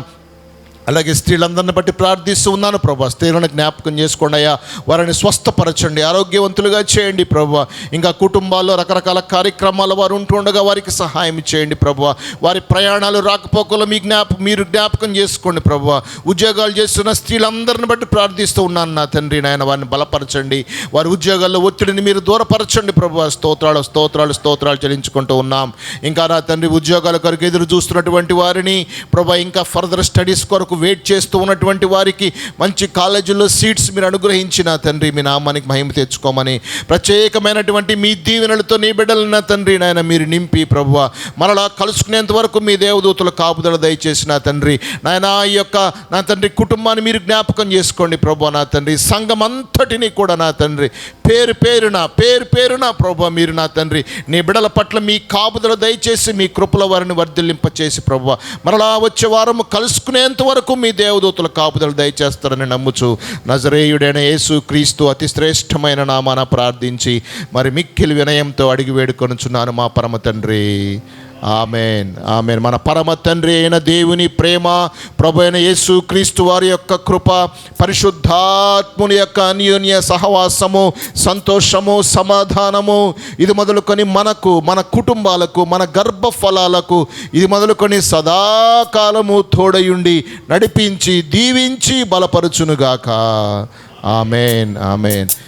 అలాగే స్త్రీలందరిని బట్టి ప్రార్థిస్తూ ఉన్నాను ప్రభా. స్త్రీలను జ్ఞాపకం చేసుకోండి అయ్యా. వారిని స్వస్థపరచండి, ఆరోగ్యవంతులుగా చేయండి ప్రభువా. ఇంకా కుటుంబాల్లో రకరకాల కార్యక్రమాలు వారు ఉంటుండగా వారికి సహాయం చేయండి ప్రభువా. వారి ప్రయాణాలు రాకపోకలు మీరు జ్ఞాపకం చేసుకోండి ప్రభువా. ఉద్యోగాలు చేస్తున్న స్త్రీలందరిని బట్టి ప్రార్థిస్తూ ఉన్నాను నా తండ్రి నాయన. వారిని బలపరచండి, వారి ఉద్యోగాల్లో ఒత్తిడిని మీరు దూరపరచండి ప్రభువా. స్తోత్రాలు స్తోత్రాలు స్తోత్రాలు చెల్లించుకుంటూ ఉన్నాం. ఇంకా నా తండ్రి ఉద్యోగాల కొరకు ఎదురు చూస్తున్నటువంటి వారిని ప్రభా, ఇంకా ఫర్దర్ స్టడీస్ కొరకు వెయిట్ చేస్తూ ఉన్నటువంటి వారికి మంచి కాలేజీల్లో సీట్స్ మీరు అనుగ్రహించిన తండ్రి మీ నామానికి మహిమ తెచ్చుకోమని ప్రత్యేకమైనటువంటి మీ దీవెనలతో నీ బిడ్డలను నా తండ్రి నాయన మీరు నింపి ప్రభువా మరలా కలుసుకునేంత వరకు మీ దేవదూతల కాపుదల దయచేసిన తండ్రి నాయన. ఈ యొక్క నా తండ్రి కుటుంబాన్ని మీరు జ్ఞాపకం చేసుకోండి ప్రభువా నా తండ్రి. సంఘం అంతటినీ కూడా నా తండ్రి పేరు పేరున ప్రభువా మీరు నా తండ్రి నీ బిడ్డల పట్ల మీ కాపుదల దయచేసి మీ కృపల వారిని వర్ధిల్లింపచేసి ప్రభువా మరలా వచ్చే వారము కలుసుకునేంత వరకు మీ దేవదూతల కాపుదలు దయచేస్తారని నమ్ముచు నజరేయుడైన యేసు క్రీస్తు అతి శ్రేష్టమైన నామాన ప్రార్థించి మరి మిక్కిలి వినయంతో అడిగి వేడుకొనుచున్నాను మా పరమ తండ్రి. Amen amen. మన పరమ తండ్రి అయిన దేవుని ప్రేమ, ప్రభు అయిన యేసు క్రీస్తు వారి యొక్క కృప, పరిశుద్ధాత్ముని యొక్క అన్యోన్య సహవాసము, సంతోషము, సమాధానము ఇది మొదలుకొని మనకు, మన కుటుంబాలకు, మన గర్భఫలాలకు ఇది మొదలుకొని సదాకాలము తోడయుండి నడిపించి దీవించి బలపరచునుగాక. Amen amen.